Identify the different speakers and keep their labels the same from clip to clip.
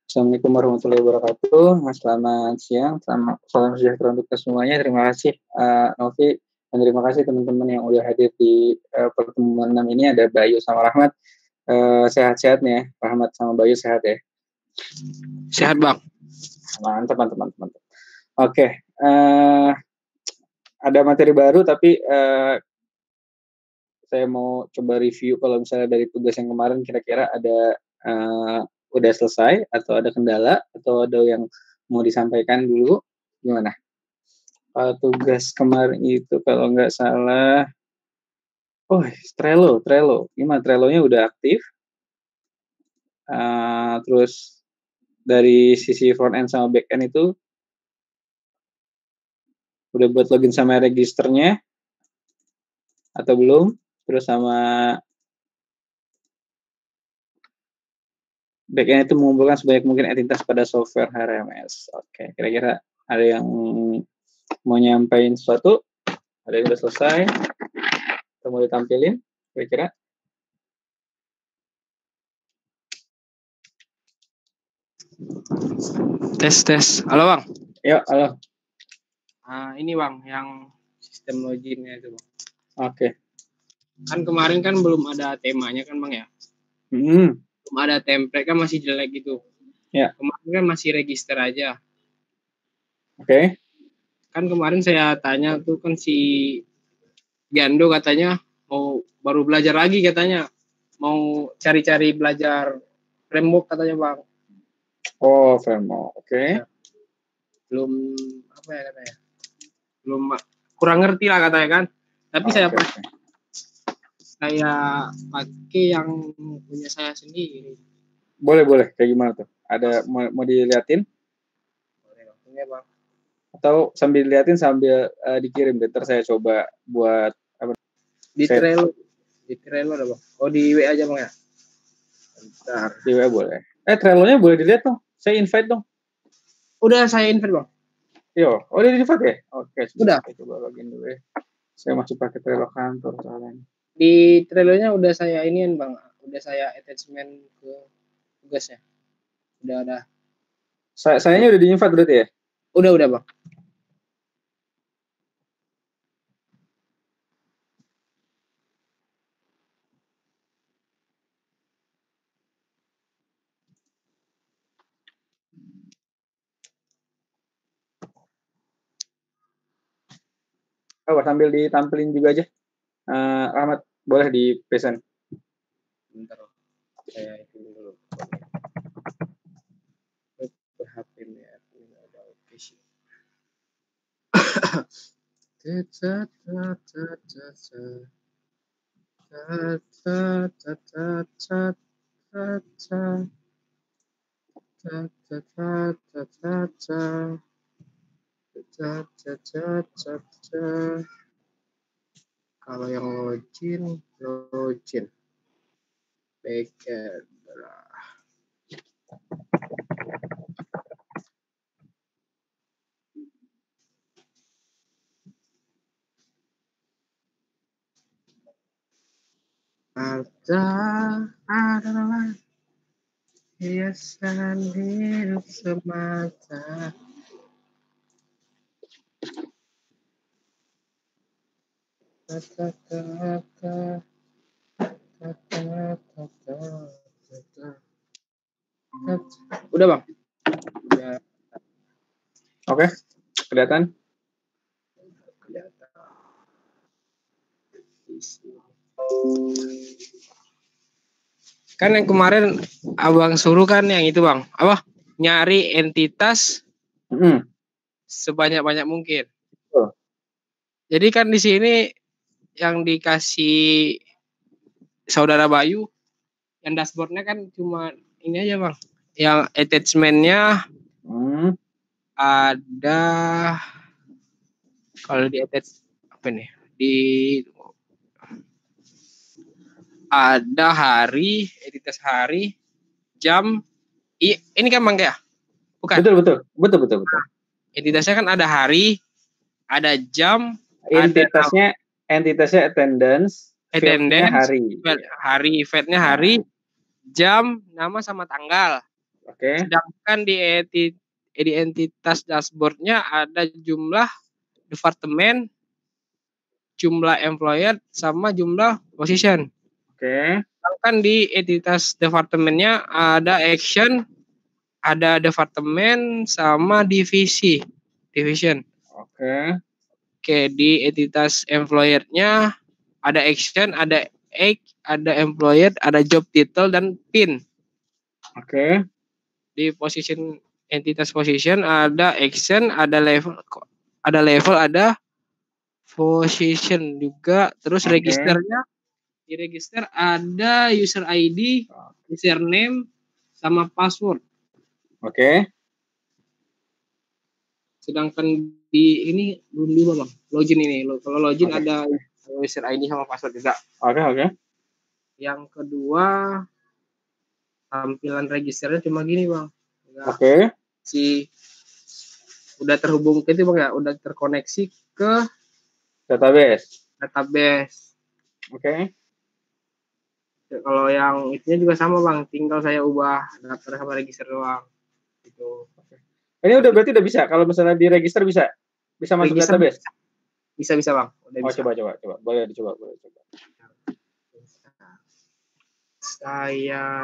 Speaker 1: Assalamualaikum warahmatullahi wabarakatuh. Selamat siang, salam sejahtera untuk kita semuanya. Terima kasih Novi, dan terima kasih teman-teman yang udah hadir di pertemuan 6 ini. Ada Bayu sama Rahmat. Sehat-sehat nih ya, Rahmat sama Bayu sehat ya?
Speaker 2: Sehat Bang.
Speaker 1: Mantap. Oke, ada materi baru tapi saya mau coba review kalau misalnya dari tugas yang kemarin kira-kira ada udah selesai atau ada kendala atau ada yang mau disampaikan dulu, gimana? Tugas kemarin itu kalau nggak salah, Trello, gimana? Trello-nya udah aktif, terus dari sisi front end sama back end itu udah buat login sama registernya atau belum? Terus sama back-end itu mengumpulkan sebanyak mungkin entitas pada software HRMS. Oke, kira-kira ada yang mau nyampain sesuatu? Ada yang udah selesai? Atau mau ditampilin? Kira-kira?
Speaker 2: Tes. Halo Bang.
Speaker 1: Yuk, halo.
Speaker 2: Ini Bang, yang sistem loginnya itu Bang.
Speaker 1: Oke.
Speaker 2: Kan kemarin kan belum ada temanya kan Bang ya? Belum ada template kan, masih jelek gitu.
Speaker 1: Ya.
Speaker 2: Kemarin kan masih register aja.
Speaker 1: Oke.
Speaker 2: Kan kemarin saya tanya tuh kan si Gando katanya mau baru belajar lagi katanya. Mau cari-cari belajar framework katanya Bang.
Speaker 1: Oh, framework. Oke.
Speaker 2: Ya. Belum apa ya katanya? Belum kurang ngerti lah katanya kan. Tapi saya pakai yang punya saya sendiri.
Speaker 1: Boleh. Kayak gimana tuh? Ada mau diliatin?
Speaker 2: Boleh Bang.
Speaker 1: Atau sambil diliatin sambil dikirim, ntar saya coba buat apa?
Speaker 2: Di Trello ada Bang. Oh, di WA aja Bang ya? Bentar.
Speaker 1: Di WA boleh. Trello-nya boleh dilihat dong. Saya invite dong.
Speaker 2: Udah saya invite Bang.
Speaker 1: Yo, udah di invite ya? Oke,
Speaker 2: udah.
Speaker 1: Saya coba login dulu ya. Saya masih pakai Trello kantor soalnya.
Speaker 2: Di Trello-nya udah saya iniin Bang. Udah saya attachment ke tugasnya. Udah ada.
Speaker 1: Sayanya udah di invite berarti ya?
Speaker 2: Udah Bang.
Speaker 1: Sambil ditampilin juga aja. Ahmad, boleh di present.
Speaker 2: Bentar. Saya itu dulu. HP-nya ada oke sih. Kalau yang login backend adalah hiasan hidup semata. Udah Bang. Ya.
Speaker 1: Oke. Kelihatan?
Speaker 2: Kan yang kemarin Abang suruh kan yang itu Bang, apa? Nyari entitas sebanyak-banyak mungkin. Jadi kan di sini yang dikasih saudara Bayu, yang dashboardnya kan cuma ini aja Bang. Yang attachmentnya ada, kalau di attach apa nih? Ada hari, entitas hari, jam. Ini kan Bang ya? Bukan?
Speaker 1: Betul.
Speaker 2: Entitasnya kan ada hari, ada jam,
Speaker 1: entitasnya attendance,
Speaker 2: eventnya
Speaker 1: hari.
Speaker 2: Eventnya hari, jam, nama sama tanggal.
Speaker 1: Oke.
Speaker 2: Sedangkan di entitas dashboardnya ada jumlah departemen, jumlah employer, sama jumlah position.
Speaker 1: Oke.
Speaker 2: Sedangkan di entitas departemennya ada action, ada departemen, sama division.
Speaker 1: Oke.
Speaker 2: Oke, di entitas employer-nya ada action, ada egg, ada employer, ada job title, dan pin.
Speaker 1: Oke.
Speaker 2: Di entitas position ada action, ada level, ada position juga. Terus registernya, di register ada user ID, username, sama password.
Speaker 1: Oke.
Speaker 2: Sedangkan di ini belum juga bang, login ini. Kalau login ada user ID sama password juga.
Speaker 1: Oke.
Speaker 2: Yang kedua, tampilan registernya cuma gini bang.
Speaker 1: Oke.
Speaker 2: Udah terhubung ke itu bang ya, udah terkoneksi ke
Speaker 1: database.
Speaker 2: Oke. Kalau yang itunya juga sama bang, tinggal saya ubah daftar sama register doang. Gitu.
Speaker 1: Ini udah berarti udah bisa. Kalau misalnya di register bisa masuk
Speaker 2: register
Speaker 1: database.
Speaker 2: Bisa bang. Udah bisa.
Speaker 1: Coba. Boleh dicoba.
Speaker 2: Saya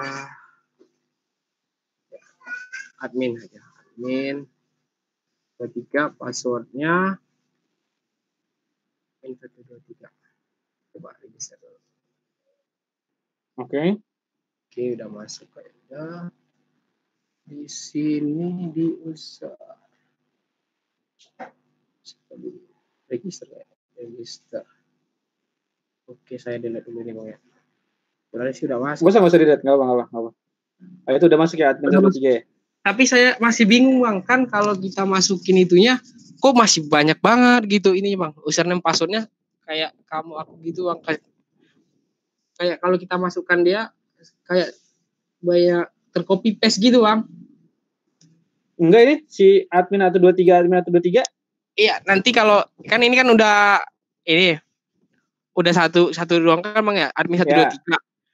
Speaker 2: admin aja. Admin. Ketiga passwordnya 123. Coba register dulu.
Speaker 1: Oke,
Speaker 2: udah masuk kayaknya. Di sini diusah. Register. Oke, saya delete dulu nih bang ya. Berarti sih udah masuk.
Speaker 1: Gak usah delete, nggak apa. Itu udah masuk ya admin 23 ya?
Speaker 2: Tapi saya masih bingung bang, kan kalau kita masukin itunya, kok masih banyak banget gitu ini bang. Username passwordnya kayak kamu aku gitu bang. Kayak kalau kita masukkan dia, kayak banyak tercopy paste gitu bang.
Speaker 1: Enggak ini si admin 123.
Speaker 2: Iya, nanti kalau kan ini kan udah satu doang kan bang ya, admin 123.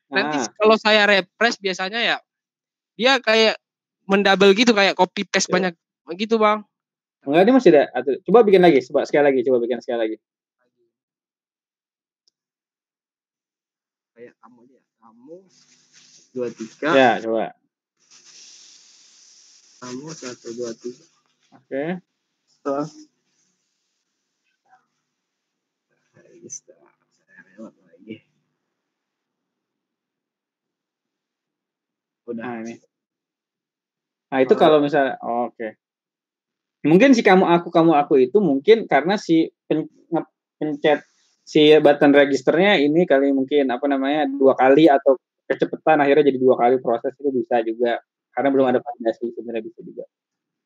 Speaker 2: Nanti kalau saya refresh biasanya ya dia kayak mendouble gitu, kayak copy paste banyak gitu bang.
Speaker 1: Enggak, ini masih ada. Coba bikin lagi, sekali lagi.
Speaker 2: Kayak kamu aja, kamu 23.
Speaker 1: Ya, coba.
Speaker 2: Kamu 123.
Speaker 1: Oke. Udah. Nah, ini. Nah, itu kalau misalnya oke. Mungkin si kamu aku itu mungkin karena si pencet si button registernya ini kali mungkin 2 kali atau kecepatan akhirnya jadi 2 kali proses, itu bisa juga karena belum ada validasi, sebenarnya bisa juga.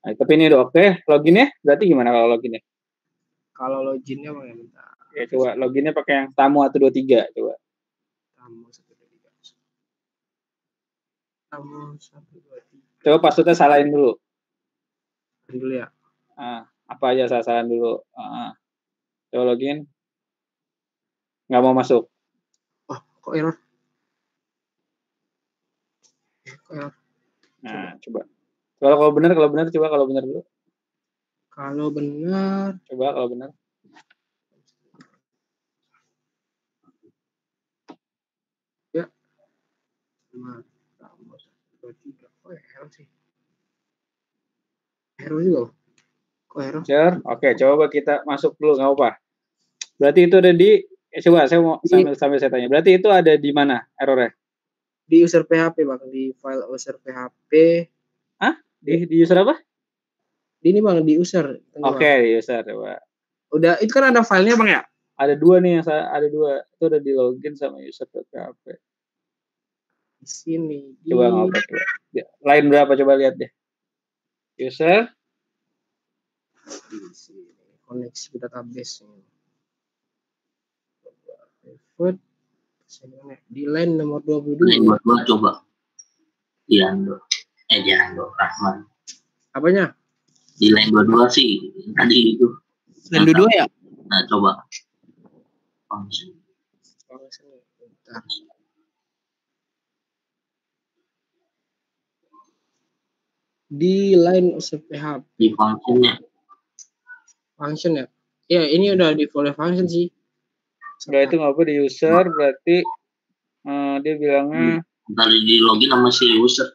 Speaker 1: Nah, tapi ini udah oke. Loginnya berarti gimana kalau loginnya? Kalau loginnya bang minta. Ya, coba loginnya pakai yang tamu 123 coba. Tamu 123. Coba passwordnya salahin dulu. Ya. Apa aja salahin dulu. Coba login. Nggak mau masuk. Oh, kok error? Nah, coba. Kalau benar coba kalau benar dulu. Kalau benar. Coba kalau benar. Ya. 5, 23. Oh, error sih. Error juga. Kok error? Oke, coba kita masuk dulu, nggak apa-apa. Berarti itu ada di coba saya mau sambil saya tanya. Berarti itu ada di mana errornya? Di user PHP bang, di file user PHP. Di user apa? Di ini bang, di user. Oke, di user coba. Udah, itu kan ada filenya bang ya? Ada 2 nih, ada 2. Itu udah di login sama user PHP. Di sini. Coba ngoper coba. Line berapa coba lihat deh. User. Di sini. Koneksi ke database. Di line nomor 22.
Speaker 3: Line 22 coba. Jando Rahman.
Speaker 2: Apanya?
Speaker 3: Di line 22 sih tadi itu.
Speaker 2: Line 22 ya?
Speaker 3: Nah, coba.
Speaker 2: Di line PHP
Speaker 3: di functionnya.
Speaker 2: function ya. Ya, ini udah di folder function sih.
Speaker 1: Enggak, itu nggak apa di user, berarti dia bilangnya
Speaker 3: Antara di login sama si user.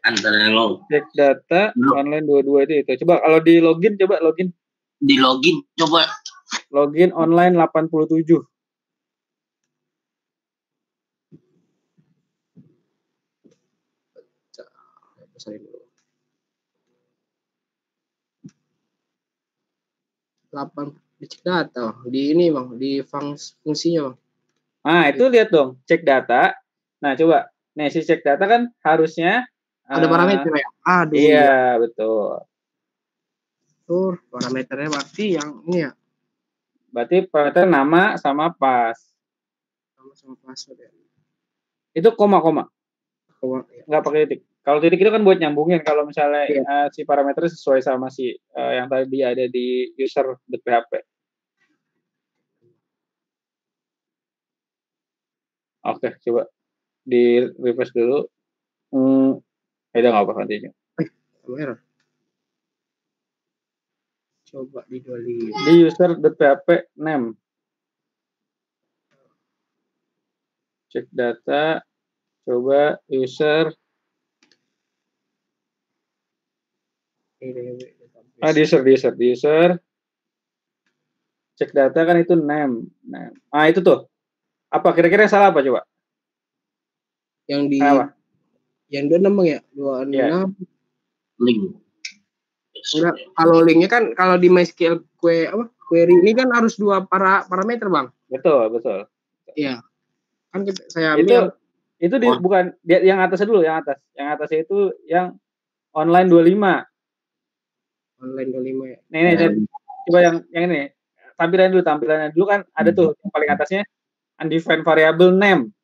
Speaker 3: Antara log.
Speaker 1: cek data online 22 itu. Coba kalau di login, coba login.
Speaker 3: Di login coba.
Speaker 1: Login online 87.
Speaker 2: Sorry dulu. 8 dicek data di ini bang, di fungsinya bang.
Speaker 1: Nah itu lihat dong, cek data. Nah coba, nih si cek data kan harusnya
Speaker 2: Ada parameter ya? Aduh.
Speaker 1: Iya betul.
Speaker 2: Tuh parameternya berarti yang ini ya.
Speaker 1: Berarti parameter nama sama pas.
Speaker 2: Sama password ya.
Speaker 1: Itu koma.
Speaker 2: Ya.
Speaker 1: Nggak pakai titik. Kalau titik itu kan buat nyambungin. Kalau misalnya
Speaker 2: Ya.
Speaker 1: si parameter sesuai sama si yang tadi ada di user.php. Oke, coba di refresh dulu. Udah nggak apa nantinya.
Speaker 2: Error. Coba di 25.
Speaker 1: Di user.php name. Cek data. Coba user. Di user. Cek data kan itu name. Ah itu tuh. Apa kira-kira salah apa coba?
Speaker 2: Yang di
Speaker 1: apa?
Speaker 2: Yang 26 bang ya? 26.
Speaker 1: Yeah.
Speaker 3: Link.
Speaker 2: Enggak, kalau linknya kan kalau di MySQL query ini kan harus dua parameter bang.
Speaker 1: Betul.
Speaker 2: Iya. Kan saya ambil
Speaker 1: itu bukan yang atasnya dulu, yang atasnya itu yang online 25.
Speaker 2: Online 25 ya.
Speaker 1: Nih, coba yang ini. Tampilannya dulu kan ada tuh yang paling atasnya undefined variable name.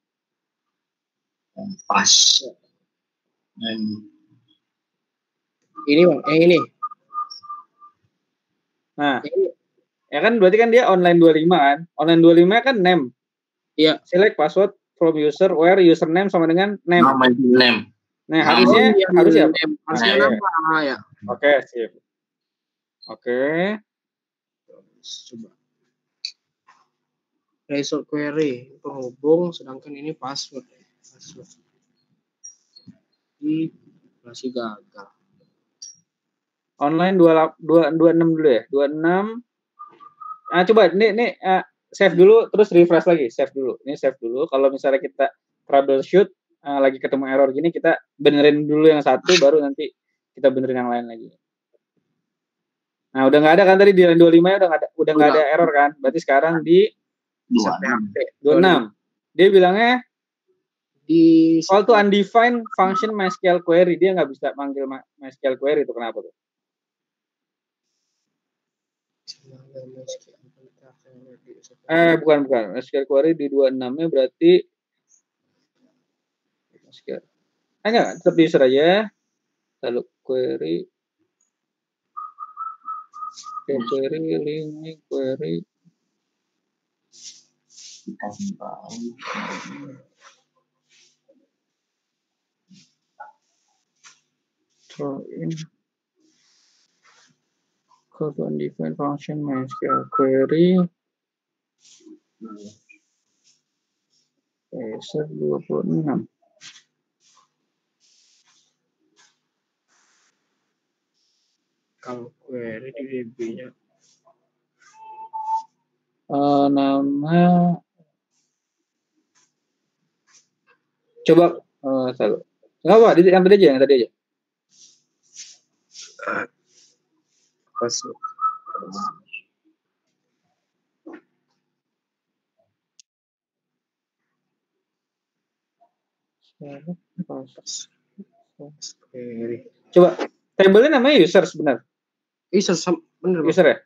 Speaker 3: Pas.
Speaker 2: Ini bang, yang ini.
Speaker 1: Nah, ya kan berarti kan dia online 25 kan. Online 25 kan name.
Speaker 2: Iya.
Speaker 1: Select password from user where username sama dengan name.
Speaker 3: Name.
Speaker 1: Nah, harusnya
Speaker 2: harusnya
Speaker 1: nama
Speaker 2: ya.
Speaker 1: Oke, sip. Oke.
Speaker 2: Coba. Result query penghubung, sedangkan ini password. Ini masih gagal.
Speaker 1: Online 26 dulu ya. 26. Coba ini save dulu terus refresh lagi. Save dulu. Ini save dulu. Kalau misalnya kita troubleshoot lagi ketemu error gini, kita benerin dulu yang satu baru nanti kita benerin yang lain lagi. Nah, udah nggak ada kan tadi di line 25 ya udah nggak ada error kan? Berarti sekarang di 26. Dia bilangnya di call to undefined function MySQL query. Dia nggak bisa manggil MySQL query itu kenapa tuh? Bukan. MySQL query di 26-nya berarti MySQL. Enggak, tetap di user aja. Lalu query link query. Throw in call to undefined function MySQL query. User 26.
Speaker 2: Kalau query di DB-nya
Speaker 1: nama coba nggak apa yang tadi aja
Speaker 2: password.
Speaker 1: Coba tabelnya namanya user sebenarnya.
Speaker 2: User bener bang.
Speaker 1: User ya?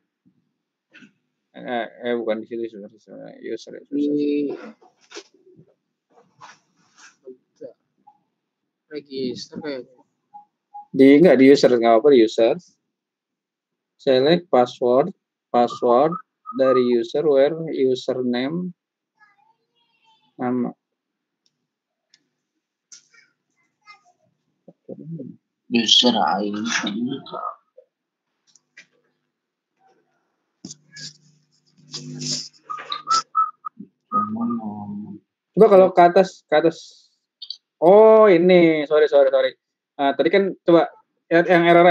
Speaker 1: Bukan di situ user.
Speaker 2: Register kayaknya.
Speaker 1: Enggak di user, nggak apa di user. Select password dari user where username nama.
Speaker 3: User ID.
Speaker 1: Coba kalau ke atas. Oh ini, sorry. Tadi kan coba yang error.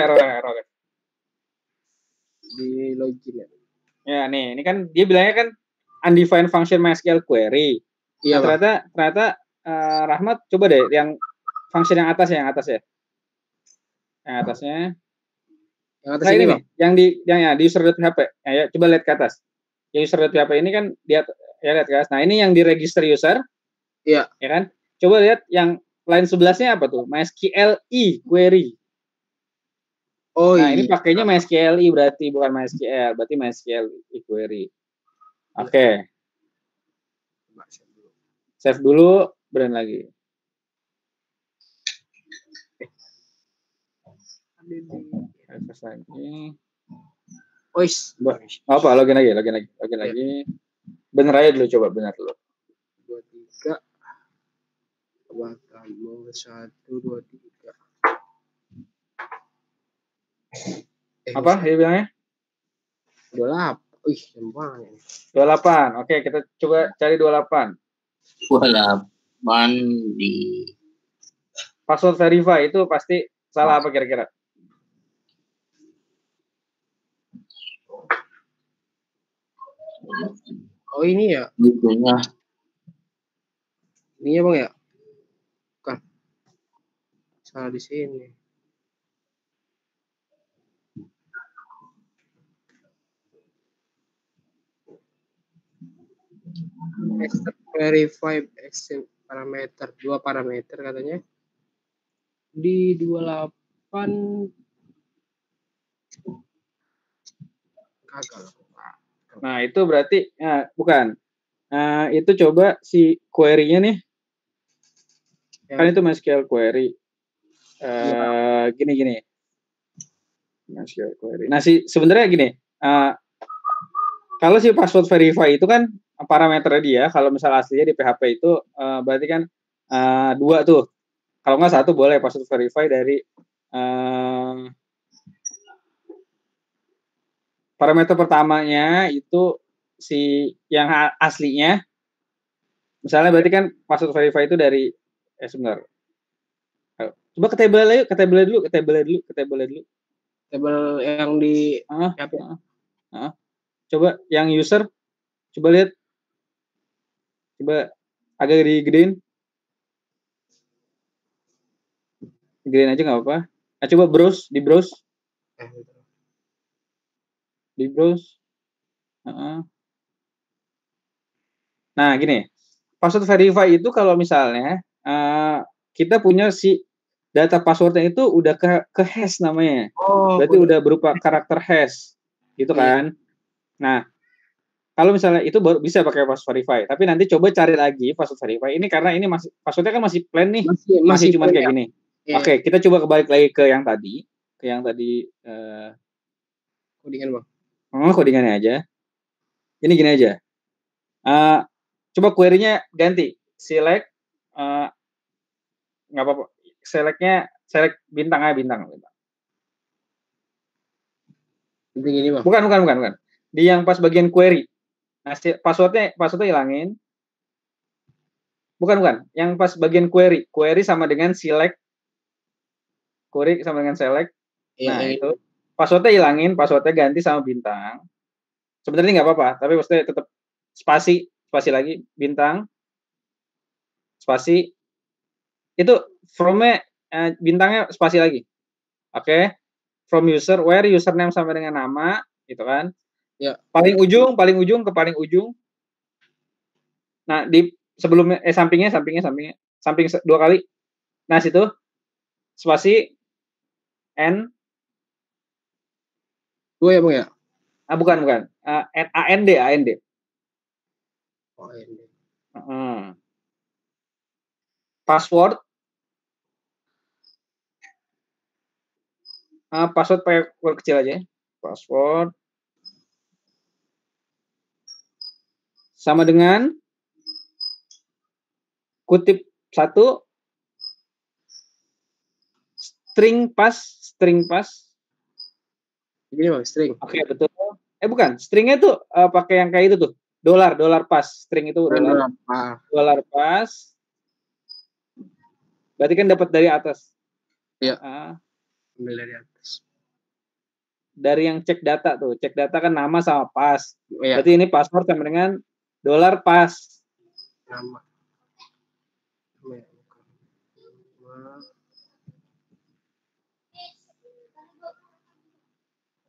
Speaker 2: Di login ya.
Speaker 1: Ya nih, ini kan dia bilangnya kan undefined function MySQL query.
Speaker 2: Iya,
Speaker 1: Nah,
Speaker 2: Bang.
Speaker 1: ternyata Rahmat coba deh yang function yang atas ya. Yang atasnya.
Speaker 2: Yang atas
Speaker 1: Nah,
Speaker 2: ini,
Speaker 1: ini nih,
Speaker 2: Bang.
Speaker 1: yang di user.php. Ya, coba lihat ke atas. Yang user.php ini kan dia ya lihat ke atas. Nah, ini yang di register user,
Speaker 2: Iya.
Speaker 1: ya kan? Coba lihat yang line 11-nya apa tuh? MySQL query.
Speaker 2: Oh
Speaker 1: Nah, ini
Speaker 2: iya.
Speaker 1: pakainya MySQL berarti bukan MySQL, berarti MySQL query. Oke. Save dulu, brand lagi. Refresh lagi.
Speaker 2: Ois.
Speaker 1: Apa? Login lagi. Bener aja dulu, coba bener dulu.
Speaker 2: 23. Kamu 1, 2, 3.
Speaker 1: Apa dia bilangnya?
Speaker 2: 28. Wih, gampang ini.
Speaker 1: 28. Oke, kita coba cari 28.
Speaker 3: 28 di
Speaker 1: Password verify itu pasti salah apa kira-kira?
Speaker 2: Oh ini ya.
Speaker 3: bukunya.
Speaker 2: Ini ya, Bang ya? Bukan. Salah di sini. Except verify except parameter. 2 parameter katanya. Di 28 gagal.
Speaker 1: Nah, itu berarti bukan. Itu coba si query-nya nih. Kan itu MySQL query. Gini. MySQL query. Nah, sebenarnya gini. Kalau si password verify itu kan parameternya dia, kalau misal aslinya di PHP itu berarti kan 2 tuh. Kalau nggak 1 boleh password verify dari parameter pertamanya itu si yang aslinya. Misalnya berarti kan password verify itu dari sebentar. Coba ke table dulu.
Speaker 2: Table yang di PHP.
Speaker 1: Coba yang user, coba lihat. Coba agak digedein. Gedein aja nggak apa-apa. Nah, coba di browse. Nah, gini. Password verify itu kalau misalnya kita punya si data passwordnya itu udah ke hash namanya. Berarti udah berupa karakter hash. Gitu kan. Nah, kalau misalnya itu baru bisa pakai password verify. Tapi nanti coba cari lagi password verify. Ini karena ini masih passwordnya kan masih plain nih. Masih cuman kayak gini. Oke, kita coba kebalik lagi ke yang tadi.
Speaker 2: Codingan, Bang.
Speaker 1: Codingannya aja. Ini gini aja. Coba query-nya ganti. Select nggak apa-apa. Select bintang.
Speaker 2: Ini, Bang.
Speaker 1: Bukan. Di yang pas bagian query. Nah, passwordnya hilangin. Bukan. Yang pas bagian query. Query sama dengan select. Nah, itu. Passwordnya hilangin. Passwordnya ganti sama bintang. Sebenarnya nggak apa-apa. Tapi maksudnya tetap spasi lagi. Bintang. Spasi. Itu from-nya bintangnya spasi lagi. Oke. From user, where username sama dengan nama. Gitu kan.
Speaker 2: Ya.
Speaker 1: Paling ujung ke paling ujung. Nah, di sebelumnya samping 2 kali. Nah, situ spasi n
Speaker 2: 2 ya, Bang ya?
Speaker 1: Bukan. AND.
Speaker 2: Oh, AND.
Speaker 1: Password password pakai huruf kecil aja. Password sama dengan kutip 1 string pass.
Speaker 2: Begini bang, string.
Speaker 1: Oke, betul. Bukan, stringnya tuh pakai yang kayak itu tuh, dolar pass, string itu dolar pass. Berarti kan dapat dari atas.
Speaker 2: Iya.
Speaker 1: Ambil dari atas. Dari yang cek data tuh, cek data kan nama sama pass. Iya. Berarti ini password sama dengan dolar pass.
Speaker 2: Nama.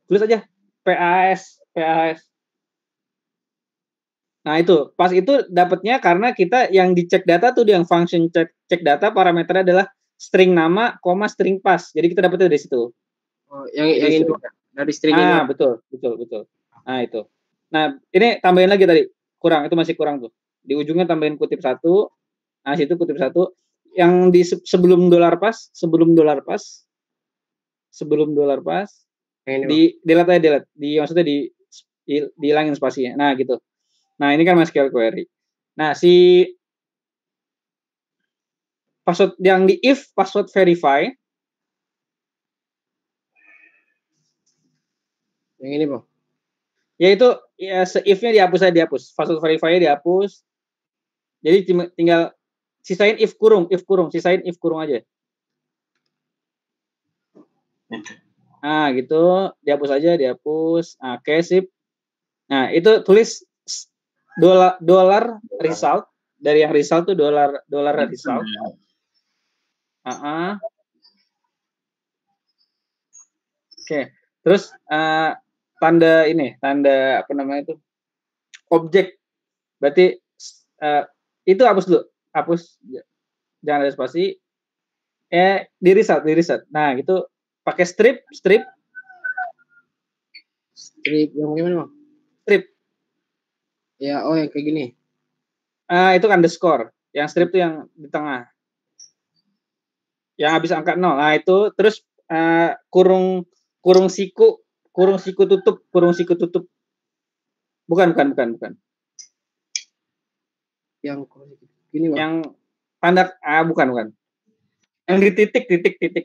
Speaker 1: Tulis aja PAS. Nah itu pas itu dapatnya karena kita yang dicek data tuh yang function cek data parameternya adalah string nama, string pass. Jadi kita dapetnya dari situ.
Speaker 2: Oh, yang ini dari string ini.
Speaker 1: Betul. Nah itu. Nah ini tambahin lagi tadi kurang, itu masih kurang tuh. Di ujungnya tambahin kutip 1. Nah situ kutip 1. Yang di sebelum dolar pass. Delete. Maksudnya dihilangin spasinya. Nah gitu. Nah ini kan MySQL query. Nah si password yang di if password verify.
Speaker 2: Yang ini bang.
Speaker 1: Yaitu ya se-if-nya dihapus. Password verify-nya dihapus. Jadi tinggal sisain if kurung, sisain if kurung aja. Nah, gitu, dihapus. Oke, sip. Nah, itu tulis dolar result, dari yang result tuh dolar result. Oke. Terus tanda apa namanya itu? Objek. Berarti itu hapus dulu. Jangan ada spasi. Di result. Nah, gitu pakai strip
Speaker 2: yang gimana bang?
Speaker 1: Strip
Speaker 2: ya, yang kayak gini.
Speaker 1: Itu underscore, yang strip tuh yang di tengah yang habis angka 0. Nah itu terus kurung siku tutup bukan
Speaker 2: yang gini bang,
Speaker 1: yang tanda bukan yang di titik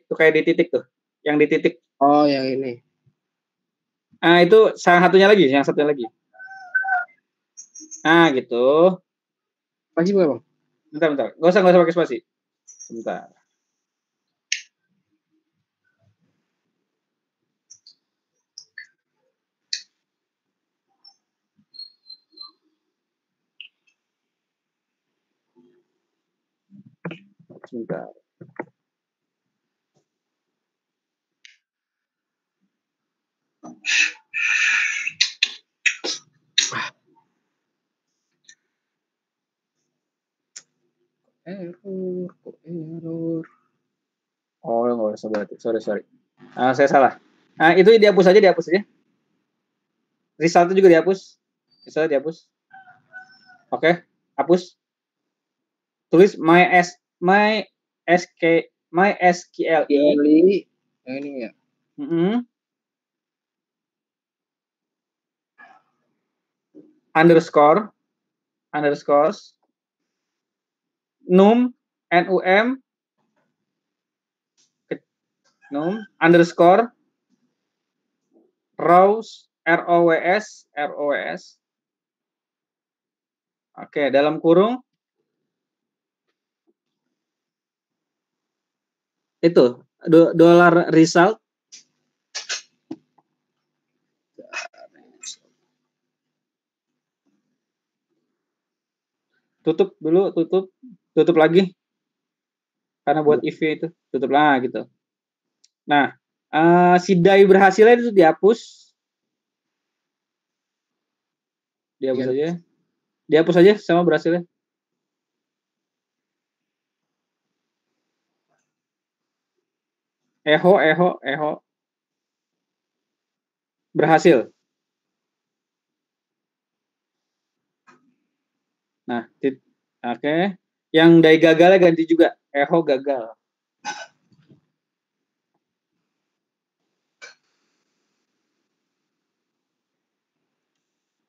Speaker 1: tuh, kayak di titik tuh, yang di titik.
Speaker 2: Oh yang ini.
Speaker 1: Itu yang satunya lagi. Nah gitu.
Speaker 2: Spasi bukan bang?
Speaker 1: Bentar. Gak usah pakai spasi. Sebentar.
Speaker 2: Error.
Speaker 1: Oh, nggak usah berarti. Sorry. Saya salah. Itu dihapus aja. Result juga dihapus. Oke, hapus. Tulis MySQL
Speaker 2: yang ini ya.
Speaker 1: Underscore num underscore rows ROWS. Oke, dalam kurung itu dolar result. Tutup dulu, tutup lagi karena buat if itu tutup lah gitu. Nah, si die berhasilnya itu dihapus aja sama berhasilnya. Eho berhasil. Nah, oke. Yang die gagalnya ganti juga, eho gagal.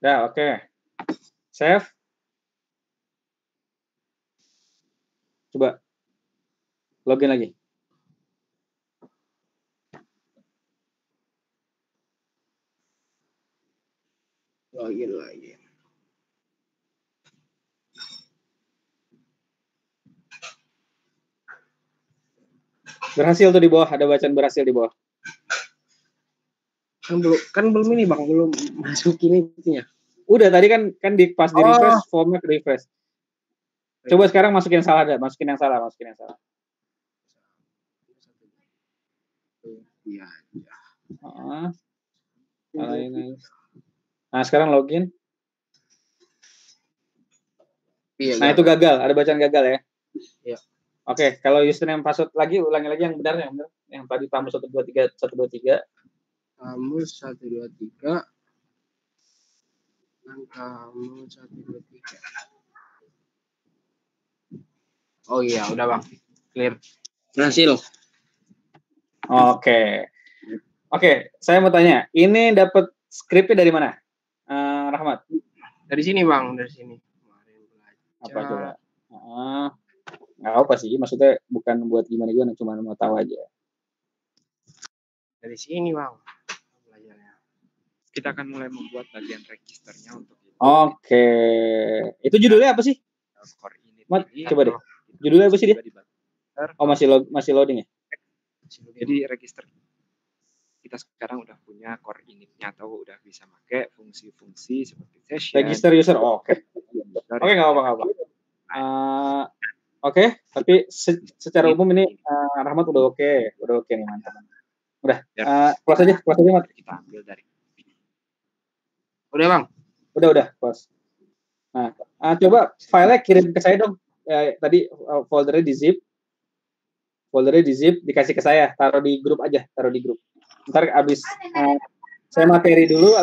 Speaker 1: Ya, oke. Save. Coba login lagi.
Speaker 2: Login lagi.
Speaker 1: Berhasil tuh di bawah, ada bacaan berhasil di bawah.
Speaker 2: Kan belum ini Bang, belum masukin itunya.
Speaker 1: Udah tadi kan di pas di refresh, formnya ke refresh. Coba sekarang masukin yang salah, masukin yang salah.
Speaker 2: Iya.
Speaker 1: Nah, sekarang login.
Speaker 2: Iya,
Speaker 1: nah, itu gagal, ada bacaan gagal ya.
Speaker 2: Iya.
Speaker 1: Oke, kalau username password lagi, ulangi lagi yang benar. Yang tadi tamu 123.
Speaker 2: Tamu 123. Kamu 123. Oh iya, udah Bang. Clear. Berhasil.
Speaker 1: Oke, saya mau tanya, ini dapat skripnya dari mana? Rahmat.
Speaker 2: Dari sini Bang, dari sini. Kemarin belajar.
Speaker 1: Apa coba? Nggak apa sih, maksudnya bukan buat gimana, cuma mau tahu aja.
Speaker 2: Dari sini Bang, belajarnya.
Speaker 4: Kita akan mulai membuat bagian registernya untuk itu.
Speaker 1: Oke. Itu judulnya apa sih?
Speaker 4: Core init
Speaker 1: ini, coba deh. Judulnya apa sih dia? Oh, masih loading ya?
Speaker 4: Jadi register kita sekarang udah punya core initnya atau udah bisa pakai fungsi-fungsi seperti session.
Speaker 1: Register user. Oke, nggak apa-apa. Oke, tapi secara umum ini Rahmat udah oke nih, mantap. Udah, close aja Mat.
Speaker 4: Kita ambil dari.
Speaker 2: Udah Bang.
Speaker 1: Udah close. Nah, coba filenya kirim ke saya dong. Tadi foldernya di zip, dikasih ke saya, taruh di grup aja, Ntar abis saya materi dulu,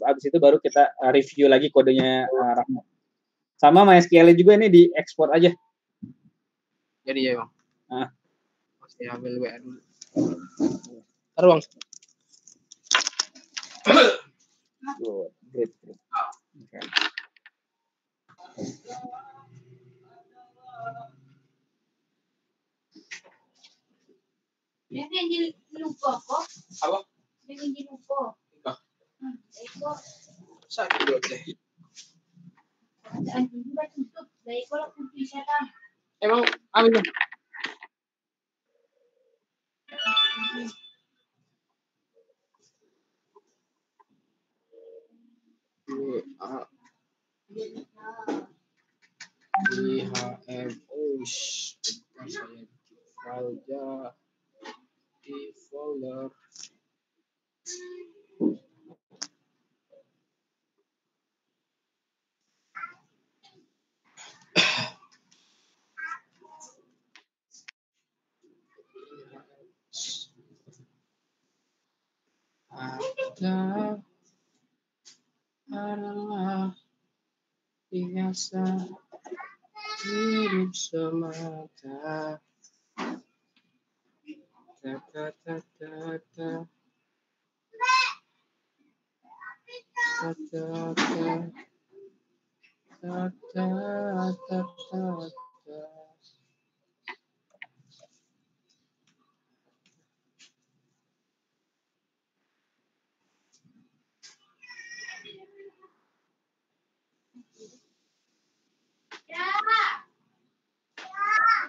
Speaker 1: abis itu baru kita review lagi kodenya Rahmat. Sama MySQL juga ini diekspor aja.
Speaker 2: Jadi ya Bang. Saya ambil WA dulu. Taruh Bang.
Speaker 1: Good, great. Okay.
Speaker 5: Yang lupa kok.
Speaker 2: Apa?
Speaker 5: Yang lupa. Eko.
Speaker 2: Sakit dulu deh.
Speaker 5: Anjing juga tutup. Eko lah kunci setan.
Speaker 2: Emang apa itu? DHMO saya file di folder ada adalah biasa hidup semata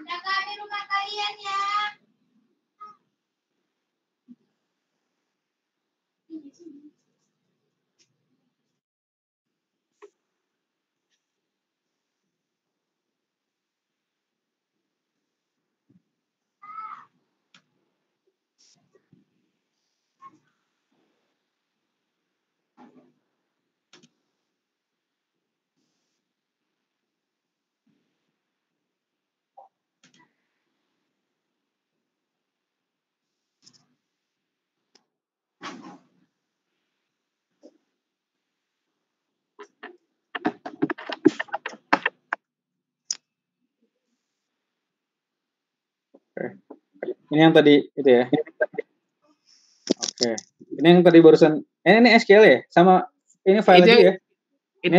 Speaker 5: Jaga di rumah kalian ya.
Speaker 1: Ini yang tadi itu ya. Oke. Ini yang tadi barusan. Ini SQL ya? Sama ini file juga ya?
Speaker 2: Ini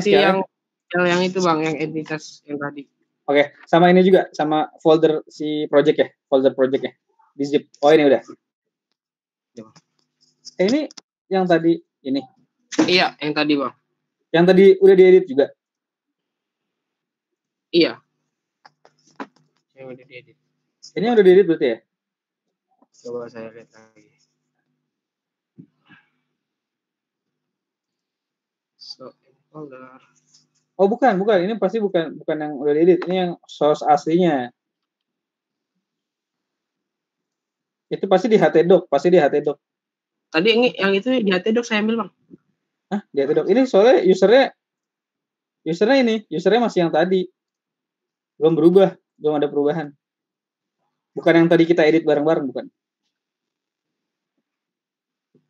Speaker 2: yang itu Bang, yang entitas yang tadi.
Speaker 1: Oke, sama ini juga, sama folder si project ya, folder project ya. Di zip. Oh, ini udah. Ini yang tadi ini.
Speaker 2: Iya, yang tadi bang.
Speaker 1: Yang tadi udah diedit juga.
Speaker 2: Iya. Yang udah diedit.
Speaker 1: Ini yang udah diedit berarti ya?
Speaker 2: Coba saya lihat lagi. So, folder.
Speaker 1: Oh bukan. Ini pasti bukan yang udah diedit. Ini yang source aslinya. Itu pasti di htdoc.
Speaker 2: Tadi yang itu di htdoc saya ambil bang.
Speaker 1: Hah? Di htdoc. Ini soalnya usernya masih yang tadi. Belum berubah. Belum ada perubahan. Bukan yang tadi kita edit bareng-bareng, bukan.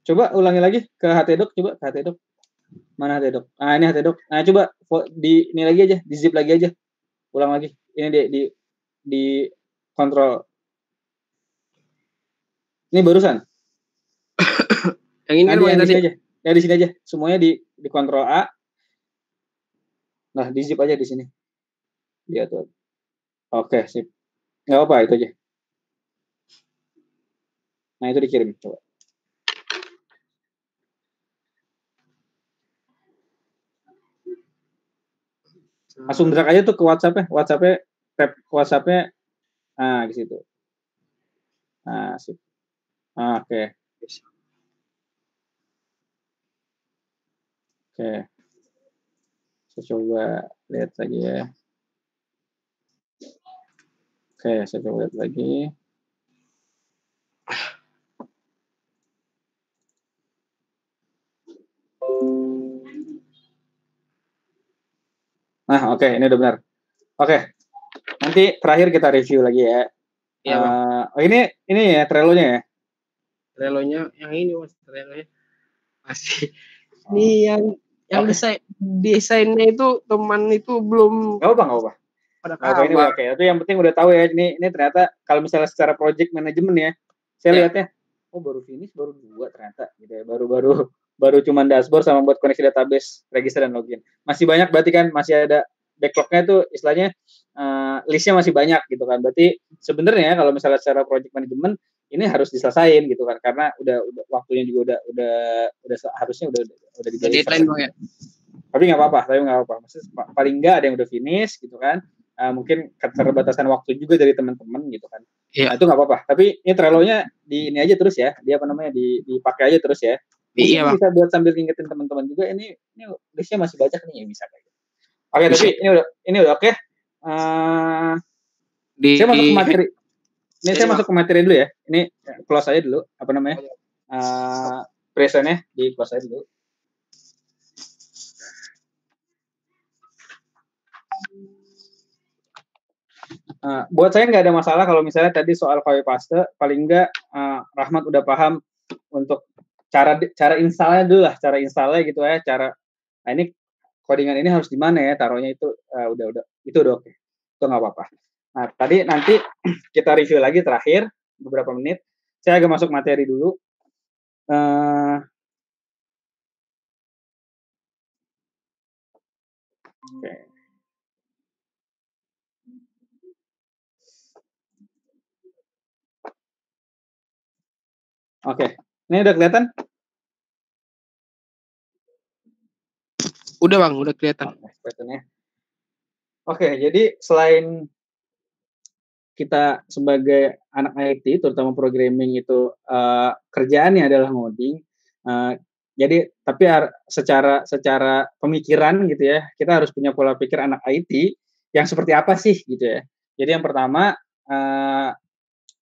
Speaker 1: Coba ulangi lagi ke htdoc, coba ke htdoc. Mana htdoc? Ah, ini htdoc. Nah, coba ini lagi aja, di zip lagi aja. Ulang lagi. Ini di kontrol. Ini barusan.
Speaker 2: Yang ini kan
Speaker 1: Yang di
Speaker 2: tadi
Speaker 1: sini aja. Ya di sini aja. Semuanya di kontrol A. Nah, di zip aja di sini. Diatur. Oke, sip. Nggak apa-apa, itu aja. Nah, itu dikirim. Coba. Langsung drag aja tuh ke WhatsApp-nya. WhatsApp-nya di situ. Nah, sip. Oke. Oke. Saya coba lihat lagi ya. Oke, saya coba lihat lagi. Nah, oke, ini udah benar. Oke. Nanti terakhir kita review lagi ya.
Speaker 2: Iya, Bang.
Speaker 1: Ini ya Trello-nya ya.
Speaker 2: Trello-nya yang ini Mas, Trello-nya. Masih ini yang desainnya itu teman itu belum
Speaker 1: Enggak apa-apa.
Speaker 2: pada
Speaker 1: Ini
Speaker 2: kabar.
Speaker 1: oke. Tapi yang penting udah tahu ya, ini ternyata kalau misalnya secara project management ya, saya lihatnya baru finish baru 2 ternyata gitu ya. Baru cuman dashboard sama buat koneksi database, register dan login. Masih banyak berarti kan, masih ada backlog-nya tuh istilahnya listnya masih banyak gitu kan. Berarti sebenarnya kalau misalnya secara project management ini harus diselesain gitu kan, karena udah waktunya juga udah harusnya udah
Speaker 2: Jadi deadline Bang ya.
Speaker 1: Tapi nggak apa-apa. Maksudnya paling nggak ada yang udah finish gitu kan. Mungkin keterbatasan waktu juga dari teman-teman gitu kan.
Speaker 2: Iya.
Speaker 1: Nah, itu nggak apa-apa. Tapi ini Trello-nya di ini aja terus ya. Dia dipakai aja terus ya.
Speaker 2: Iya, Bang.
Speaker 1: Bisa buat sambil ngingetin teman-teman juga, ini listnya masih banyak nih, ya bisa kayak gitu. Oke, tapi ini udah oke. Saya masuk ke materi. Ini saya masuk ke materi dulu ya. Ini close aja dulu. Apa namanya? Presentnya di close aja dulu. Buat saya nggak ada masalah kalau misalnya tadi soal copy paste, paling nggak Rahmat udah paham untuk cara installnya dulu lah, cara installnya gitu ya, nah ini codingan ini harus di mana ya taruhnya, itu udah oke, itu nggak apa-apa. Nah tadi nanti kita review lagi terakhir beberapa menit. Saya agak masuk materi dulu. Oke. Oke, ini udah kelihatan?
Speaker 2: Udah Bang, udah kelihatan.
Speaker 1: Oke, jadi selain kita sebagai anak IT, terutama programming itu kerjaannya adalah ngoding, jadi tapi secara pemikiran gitu ya, kita harus punya pola pikir anak IT yang seperti apa sih gitu ya. Jadi yang pertama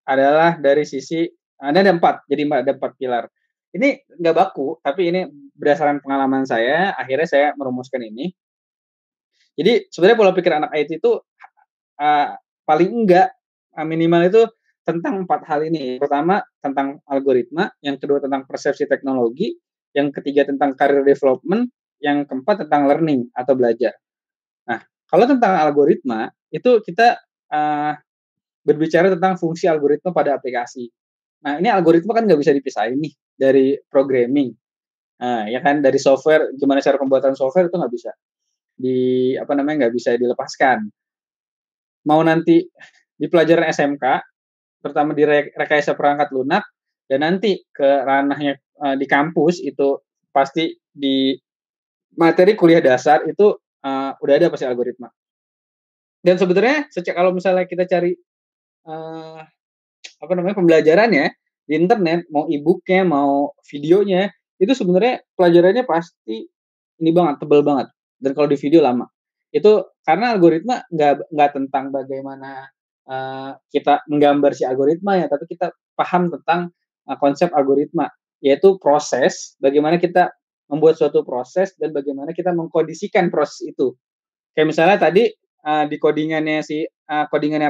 Speaker 1: adalah dari sisi ada 4, jadi ada 4 pilar. Ini nggak baku, tapi ini berdasarkan pengalaman saya, akhirnya saya merumuskan ini. Jadi sebenarnya pola pikir anak IT itu paling enggak minimal itu tentang 4 hal ini. Pertama tentang algoritma, yang kedua tentang persepsi teknologi, yang ketiga tentang career development, yang keempat tentang learning atau belajar. Nah, kalau tentang algoritma itu kita berbicara tentang fungsi algoritma pada aplikasi. Nah, ini algoritma kan nggak bisa dipisahin nih dari programming. Nah, ya kan, dari software, gimana cara pembuatan software itu nggak bisa nggak bisa dilepaskan. Mau nanti di pelajaran SMK, terutama di rekayasa perangkat lunak, dan nanti ke ranahnya di kampus itu pasti di materi kuliah dasar itu udah ada pasti algoritma. Dan sebenarnya kalau misalnya kita cari pembelajarannya di internet, mau e-booknya, mau videonya, itu sebenarnya pelajarannya pasti ini banget, tebel banget. Dan kalau di video lama. Itu karena algoritma nggak tentang bagaimana kita menggambar si algoritma ya, tapi kita paham tentang konsep algoritma, yaitu proses, bagaimana kita membuat suatu proses dan bagaimana kita mengkondisikan proses itu. Kayak misalnya tadi di codingannya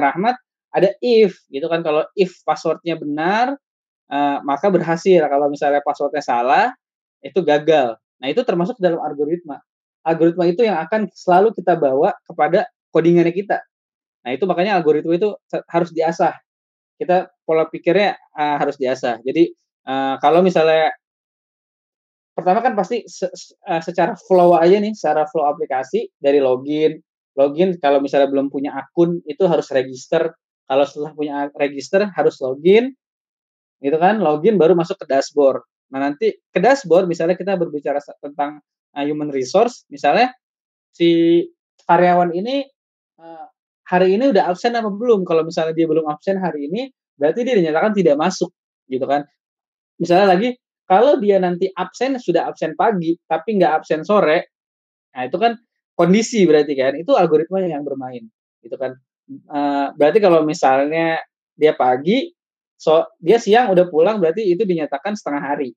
Speaker 1: Rahmat ada if gitu kan, kalau if passwordnya benar maka berhasil, kalau misalnya passwordnya salah itu gagal. Nah itu termasuk dalam algoritma. Algoritma itu yang akan selalu kita bawa kepada codingannya kita. Nah itu makanya algoritma itu harus diasah. Kita pola pikirnya harus diasah. Jadi kalau misalnya pertama kan pasti secara flow aja nih, secara flow aplikasi dari login kalau misalnya belum punya akun itu harus register, kalau setelah punya register harus login gitu kan, login baru masuk ke dashboard. Nah nanti ke dashboard misalnya kita berbicara tentang human resource, misalnya si karyawan ini hari ini udah absen apa belum. Kalau misalnya dia belum absen hari ini berarti dia dinyatakan tidak masuk gitu kan. Misalnya lagi kalau dia nanti absen sudah absen pagi tapi nggak absen sore, nah itu kan kondisi berarti kan, itu algoritma yang bermain gitu kan. Berarti kalau misalnya dia pagi, dia siang udah pulang berarti itu dinyatakan setengah hari.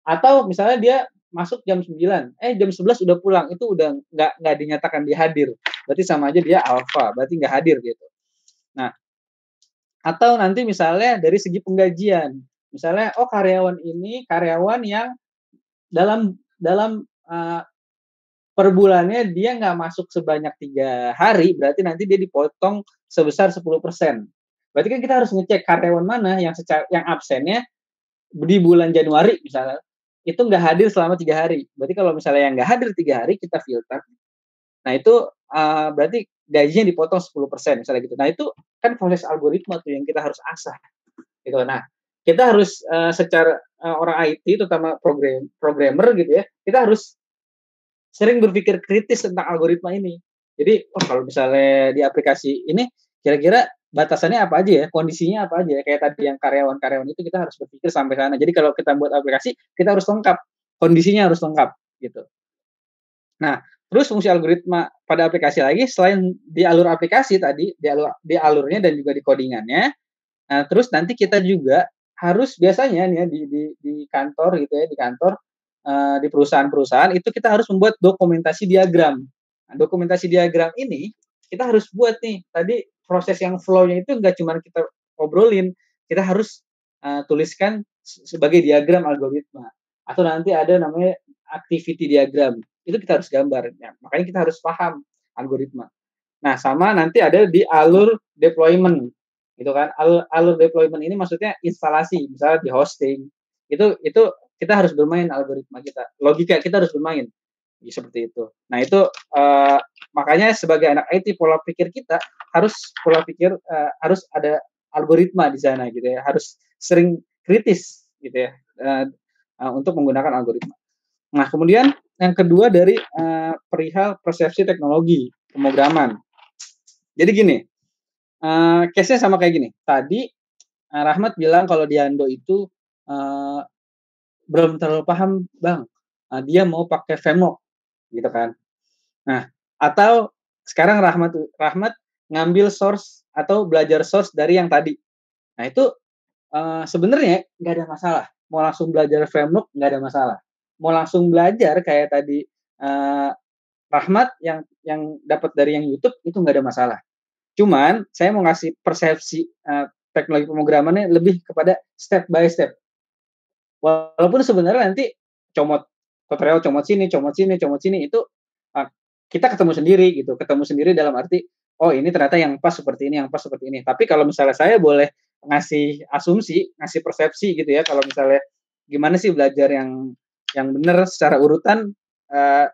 Speaker 1: Atau misalnya dia masuk jam 9, jam 11 udah pulang, itu udah nggak dinyatakan dia hadir. Berarti sama aja dia alpha, berarti nggak hadir gitu. Nah, atau nanti misalnya dari segi penggajian. Misalnya, karyawan ini karyawan yang dalam per bulannya dia nggak masuk sebanyak 3 hari, berarti nanti dia dipotong sebesar 10%. Berarti kan kita harus ngecek karyawan mana yang absennya di bulan Januari misalnya, itu nggak hadir selama 3 hari. Berarti kalau misalnya yang nggak hadir 3 hari, kita filter. Nah itu berarti gajinya dipotong 10% misalnya gitu. Nah itu kan proses algoritma tuh yang kita harus asah. Gitu. Nah kita harus secara orang IT, terutama programmer gitu ya, kita harus sering berpikir kritis tentang algoritma ini. Jadi, kalau misalnya di aplikasi ini, kira-kira batasannya apa aja ya, kondisinya apa aja ya, kayak tadi yang karyawan-karyawan itu kita harus berpikir sampai sana. Jadi kalau kita buat aplikasi, kita harus lengkap, kondisinya harus lengkap, gitu. Nah, terus fungsi algoritma pada aplikasi lagi, selain di alur aplikasi tadi, di alurnya dan juga di codingannya, nah terus nanti kita juga harus biasanya nih ya di kantor gitu ya, di perusahaan-perusahaan itu kita harus membuat dokumentasi diagram. Nah, dokumentasi diagram ini kita harus buat nih. Tadi proses yang flow-nya itu nggak cuma kita obrolin, kita harus tuliskan sebagai diagram algoritma. Atau nanti ada namanya activity diagram. Itu kita harus gambar. Ya, makanya kita harus paham algoritma. Nah, sama nanti ada di alur deployment. Gitu kan. Alur deployment ini maksudnya instalasi, misalnya di hosting. Itu kita harus bermain algoritma kita, logika kita harus bermain seperti itu. Nah itu makanya sebagai anak IT pola pikir kita harus ada algoritma di sana gitu ya, harus sering kritis gitu ya untuk menggunakan algoritma. Nah kemudian yang kedua dari perihal persepsi teknologi pemrograman. Jadi gini, case-nya sama kayak gini. Tadi Rahmat bilang kalau di Ando itu belum terlalu paham bang, dia mau pakai framework gitu kan. Nah atau sekarang Rahmat ngambil source atau belajar source dari yang tadi. Nah itu sebenarnya nggak ada masalah. Mau langsung belajar framework nggak ada masalah. Mau langsung belajar kayak tadi Rahmat yang dapat dari yang YouTube itu nggak ada masalah. Cuman saya mau ngasih persepsi teknologi pemrogramannya lebih kepada step by step. Walaupun sebenarnya nanti tutorial comot sini itu kita ketemu sendiri dalam arti ini ternyata yang pas seperti ini, Tapi kalau misalnya saya boleh ngasih asumsi, ngasih persepsi gitu ya, kalau misalnya gimana sih belajar yang benar secara urutan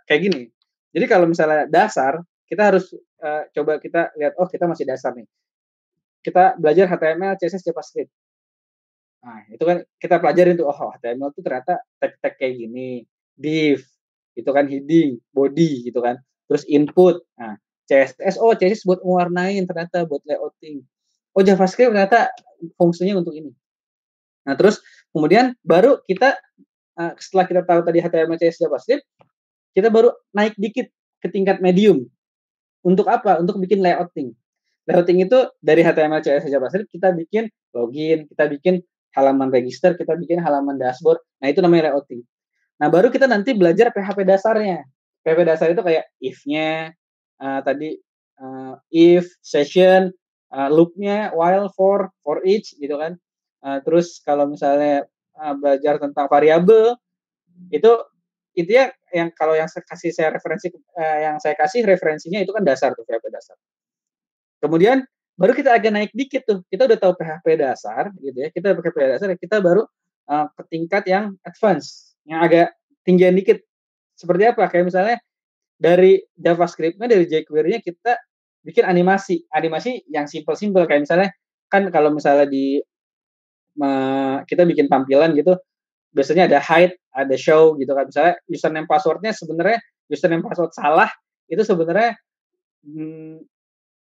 Speaker 1: kayak gini. Jadi kalau misalnya dasar, kita harus coba kita lihat, kita masih dasar nih. Kita belajar HTML, CSS, JavaScript. Nah, itu kan kita pelajarin tuh, HTML tuh ternyata tag kayak gini. div, itu kan heading, body gitu kan. Terus input. Nah, CSS buat mewarnain ternyata, buat layouting. Oh, JavaScript ternyata fungsinya untuk ini. Nah, terus kemudian baru kita setelah kita tahu tadi HTML, CSS, JavaScript, kita baru naik dikit ke tingkat medium. Untuk apa? Untuk bikin layouting. Layouting itu dari HTML, CSS, JavaScript kita bikin login, kita bikin halaman register, kita bikin halaman dashboard. Nah, itu namanya layouting. Nah, baru kita nanti belajar PHP dasarnya. PHP dasar itu kayak if-nya, tadi if, session, loop-nya, while, for each gitu kan. Terus kalau misalnya belajar tentang variabel, itu ya yang kalau yang saya referensi, yang saya kasih referensinya itu kan dasar tuh, PHP dasar. Kemudian baru kita agak naik dikit tuh, kita udah tahu PHP dasar gitu ya, kita pakai PHP dasar, kita baru ke tingkat yang advance, yang agak tinggian dikit. Seperti apa? Kayak misalnya dari JavaScript-nya, dari jQuery-nya kita bikin animasi yang simple kayak misalnya kan kalau misalnya di kita bikin tampilan gitu, biasanya ada hide, ada show gitu kan. Misalnya username password-nya sebenarnya username password salah, itu sebenarnya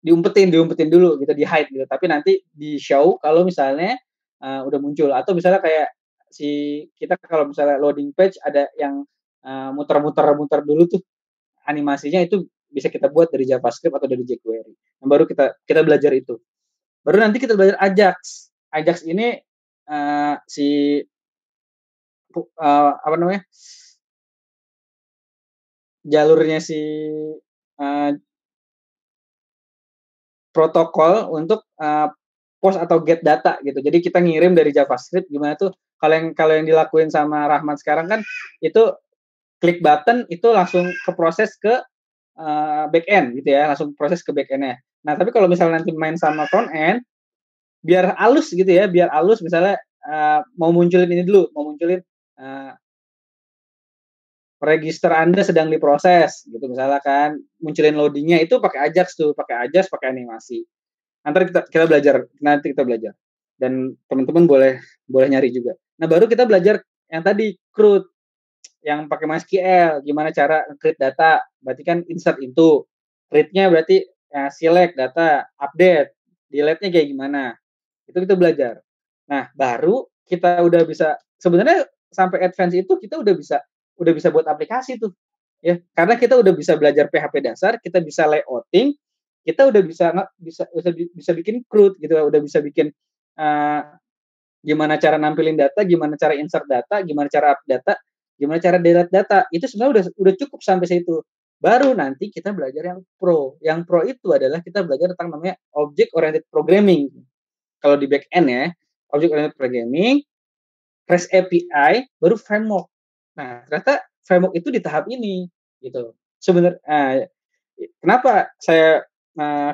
Speaker 1: diumpetin dulu gitu, di hide gitu. Tapi nanti di show kalau misalnya udah muncul, atau misalnya kayak kita kalau misalnya loading page ada yang muter dulu tuh animasinya, itu bisa kita buat dari JavaScript atau dari jQuery. Yang baru kita belajar itu. Baru nanti kita belajar Ajax. Ajax ini apa namanya? Jalurnya protokol untuk post atau get data gitu. Jadi kita ngirim dari JavaScript, gimana tuh kalau yang dilakuin sama Rahmat sekarang kan itu klik button itu langsung ke proses ke back-end gitu ya, langsung proses ke back-end-nya. Nah, tapi kalau misalnya nanti main sama front-end, biar halus gitu ya, misalnya mau munculin ini dulu, register Anda sedang diproses gitu misalnya kan, munculin loadingnya itu pakai Ajax, pakai animasi. Nanti kita belajar. Dan teman-teman boleh nyari juga. Nah, baru kita belajar yang tadi CRUD, yang pakai MySQL, gimana cara create data, berarti kan insert into, create-nya berarti select data, update, delete-nya kayak gimana, itu kita belajar. Nah, baru kita udah bisa, sebenarnya sampai advance itu kita udah bisa buat aplikasi tuh, ya, karena kita udah bisa belajar PHP dasar, kita bisa layouting, kita udah bisa bikin CRUD gitu, udah bisa bikin gimana cara nampilin data, gimana cara insert data, gimana cara update data, gimana cara delete data. Itu sebenarnya udah cukup sampai situ. Baru nanti kita belajar yang pro. Yang pro itu adalah kita belajar tentang namanya object oriented programming. Kalau di back end ya, object oriented programming, REST API, baru framework. Nah, ternyata framework itu di tahap ini gitu. Sebenarnya kenapa saya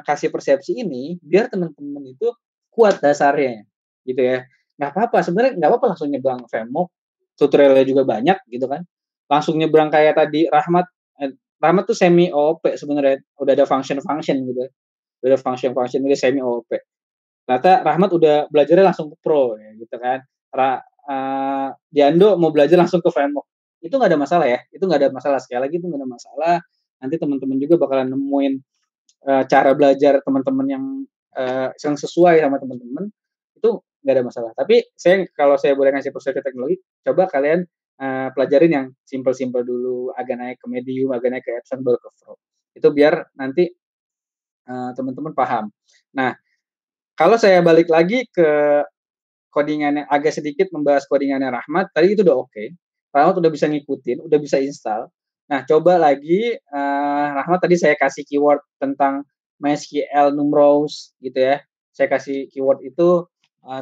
Speaker 1: kasih persepsi ini, biar teman-teman itu kuat dasarnya gitu ya. Nggak apa-apa, sebenarnya nggak apa-apa langsung nyebrang framework, tutorialnya juga banyak gitu kan. Langsung nyebrang kayak tadi Rahmat tuh semi OOP sebenarnya, udah ada function gitu. Udah ada function udah semi OOP. Ternyata Rahmat udah belajarnya langsung ke pro ya gitu kan. Diando mau belajar langsung ke framework. Itu nggak ada masalah ya. Itu nggak ada masalah, sekali lagi itu nggak ada masalah. Nanti teman-teman juga bakalan nemuin cara belajar teman-teman yang sesuai sama teman-teman, itu nggak ada masalah. Tapi kalau saya boleh ngasih perspektif teknologi, coba kalian pelajarin yang simple dulu, agak naik ke medium, agak naik ke advance, baru ke pro. Itu biar nanti teman-teman paham. Nah, kalau saya balik lagi ke codingannya, agak sedikit membahas codingannya Rahmat, tadi itu udah oke. Rahmat udah bisa ngikutin, udah bisa install. Nah, coba lagi Rahmat tadi saya kasih keyword tentang MySQL numerous gitu ya. Saya kasih keyword itu,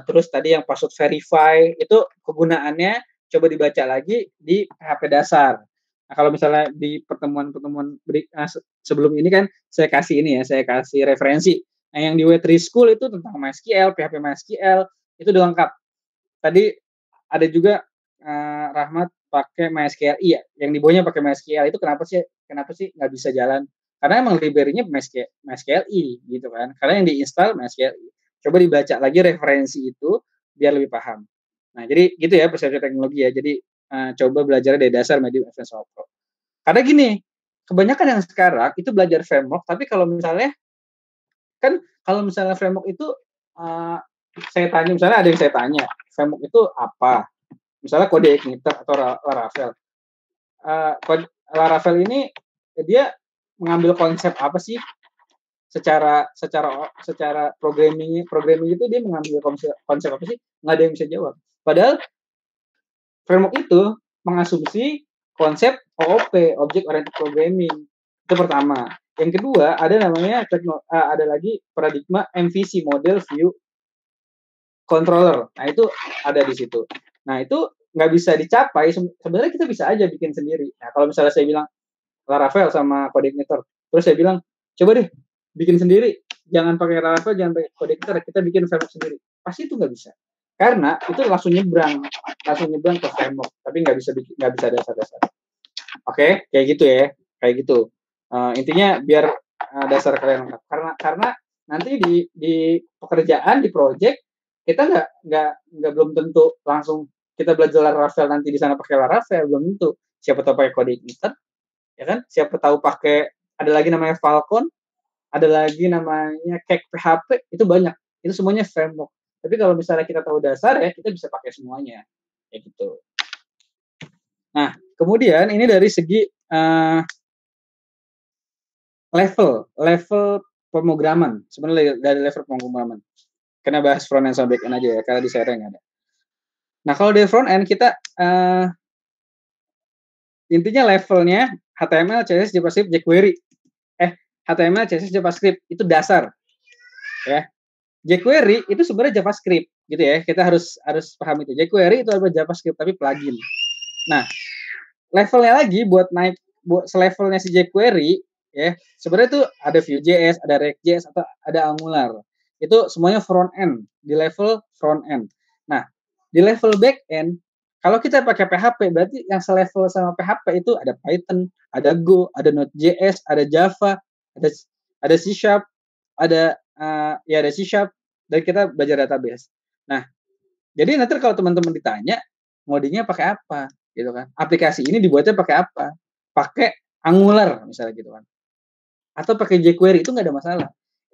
Speaker 1: terus tadi yang password verify itu kegunaannya coba dibaca lagi di PHP dasar. Nah, kalau misalnya di pertemuan sebelum ini kan saya kasih referensi. Nah, yang di W3 School itu tentang MySQL, PHP MySQL itu udah lengkap. Tadi ada juga Rahmat pakai MySQL, iya, yang di bawahnya pakai MySQL itu kenapa sih nggak bisa jalan? Karena emang library-nya MySQL gitu kan. Karena yang diinstal MySQL. Coba dibaca lagi referensi itu biar lebih paham. Nah, jadi gitu ya persepsi teknologi ya. Jadi coba belajar dari dasar medium advance sama pro. Karena gini, kebanyakan yang sekarang itu belajar framework, tapi kalau misalnya framework itu saya tanya, misalnya ada yang saya tanya, framework itu apa? Misalnya kode igniter atau Laravel. Laravel ini dia mengambil konsep apa sih? Secara programming itu dia mengambil konsep apa sih? Nggak ada yang bisa jawab. Padahal framework itu mengasumsi konsep OOP, Object Oriented Programming. Itu pertama. Yang kedua, ada namanya ada lagi paradigma MVC, Model View Controller. Nah, itu ada di situ. Nah, itu nggak bisa dicapai. Sebenarnya kita bisa aja bikin sendiri. Nah, kalau misalnya saya bilang Laravel sama CodeIgniter, terus saya bilang, coba deh bikin sendiri. Jangan pakai Laravel, jangan pakai CodeIgniter, kita bikin framework sendiri. Pasti itu nggak bisa. Karena itu langsung nyebrang ke framework, tapi nggak bisa dasar-dasar. Oke, kayak gitu ya, kayak gitu. Intinya biar dasar kalian lengkap. Karena nanti di pekerjaan, di project, kita nggak belum tentu langsung kita belajar Laravel nanti di sana pakai Laravel, belum tentu. Siapa tahu pakai CodeIgniter, ya kan? Siapa tahu pakai, ada lagi namanya Falcon, ada lagi namanya Cake PHP, itu banyak. Itu semuanya framework. Tapi kalau misalnya kita tahu dasar ya, kita bisa pakai semuanya. Kayak gitu. Nah, kemudian ini dari segi level pemrograman. Sebenarnya dari level pemrograman. Karena bahas front end sama back end aja ya, karena di share nggak ada. Nah, kalau dari front end kita intinya levelnya HTML, CSS, JavaScript, jQuery. HTML, CSS, JavaScript itu dasar. Ya. jQuery itu sebenarnya JavaScript gitu ya. Kita harus paham itu. jQuery itu adalah JavaScript tapi plugin. Nah, levelnya lagi buat selevelnya si jQuery ya, sebenarnya itu ada Vue.js, ada React.js atau ada Angular. Itu semuanya front end, di level front end. Nah, di level back end kalau kita pakai PHP berarti yang selevel sama PHP itu ada Python, ada Go, ada Node.js, ada Java, ada C#, ada C# dan kita belajar database. Nah, jadi nanti kalau teman-teman ditanya ngodingnya pakai apa, gitu kan? Aplikasi ini dibuatnya pakai apa? Pakai Angular misalnya gitu kan? Atau pakai jQuery itu nggak ada masalah.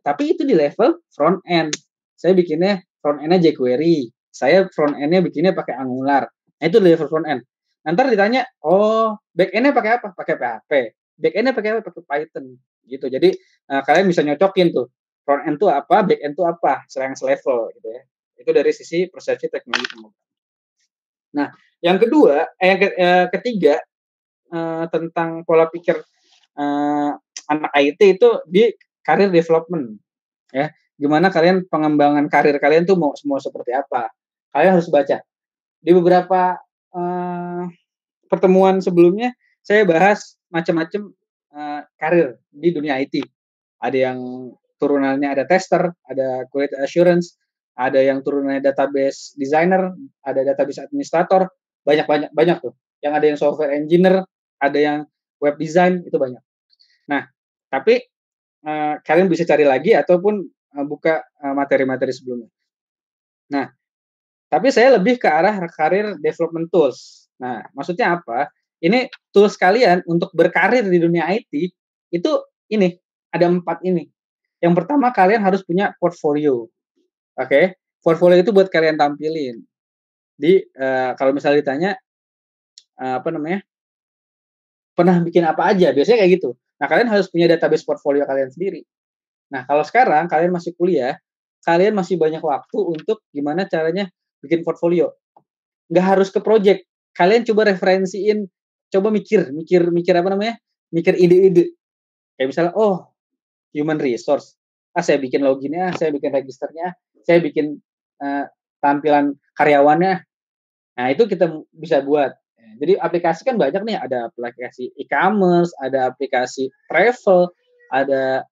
Speaker 1: Tapi itu di level front end. Saya bikinnya front endnya jQuery. Saya front endnya bikinnya pakai Angular. Nah, itu di level front end. Nanti ditanya, back endnya pakai apa? Pakai PHP. Back endnya pakai apa? Pakai Python. Gitu. Jadi kalian bisa nyocokin tuh. Front end tuh apa, back end tuh apa, selevel gitu ya. Itu dari sisi persepsi teknologi pemrograman. Nah, yang kedua, ketiga tentang pola pikir anak IT itu di career development, ya. Gimana kalian pengembangan karir kalian tuh mau seperti apa? Kalian harus baca. Di beberapa pertemuan sebelumnya saya bahas macam-macam karir di dunia IT. Ada yang turunannya ada tester, ada quality assurance, ada yang turunannya database designer, ada database administrator, banyak tuh. Yang ada yang software engineer, ada yang web design, itu banyak. Nah, tapi kalian bisa cari lagi ataupun buka materi-materi sebelumnya. Nah, tapi saya lebih ke arah career development tools. Nah, maksudnya apa? Ini tools kalian untuk berkarir di dunia IT itu ini, ada 4 ini. Yang pertama kalian harus punya portfolio. Oke? Portfolio itu buat kalian tampilin. Kalau misalnya ditanya pernah bikin apa aja, biasanya kayak gitu. Nah, kalian harus punya database portfolio kalian sendiri. Nah, kalau sekarang kalian masih kuliah, kalian masih banyak waktu untuk gimana caranya bikin portfolio. Nggak harus ke project. Kalian coba referensiin, coba mikir mikir ide-ide. Kayak misalnya, human resource. Saya bikin loginnya, saya bikin registernya, saya bikin tampilan karyawannya. Nah, itu kita bisa buat. Jadi aplikasi kan banyak nih, ada aplikasi e-commerce, ada aplikasi travel, ada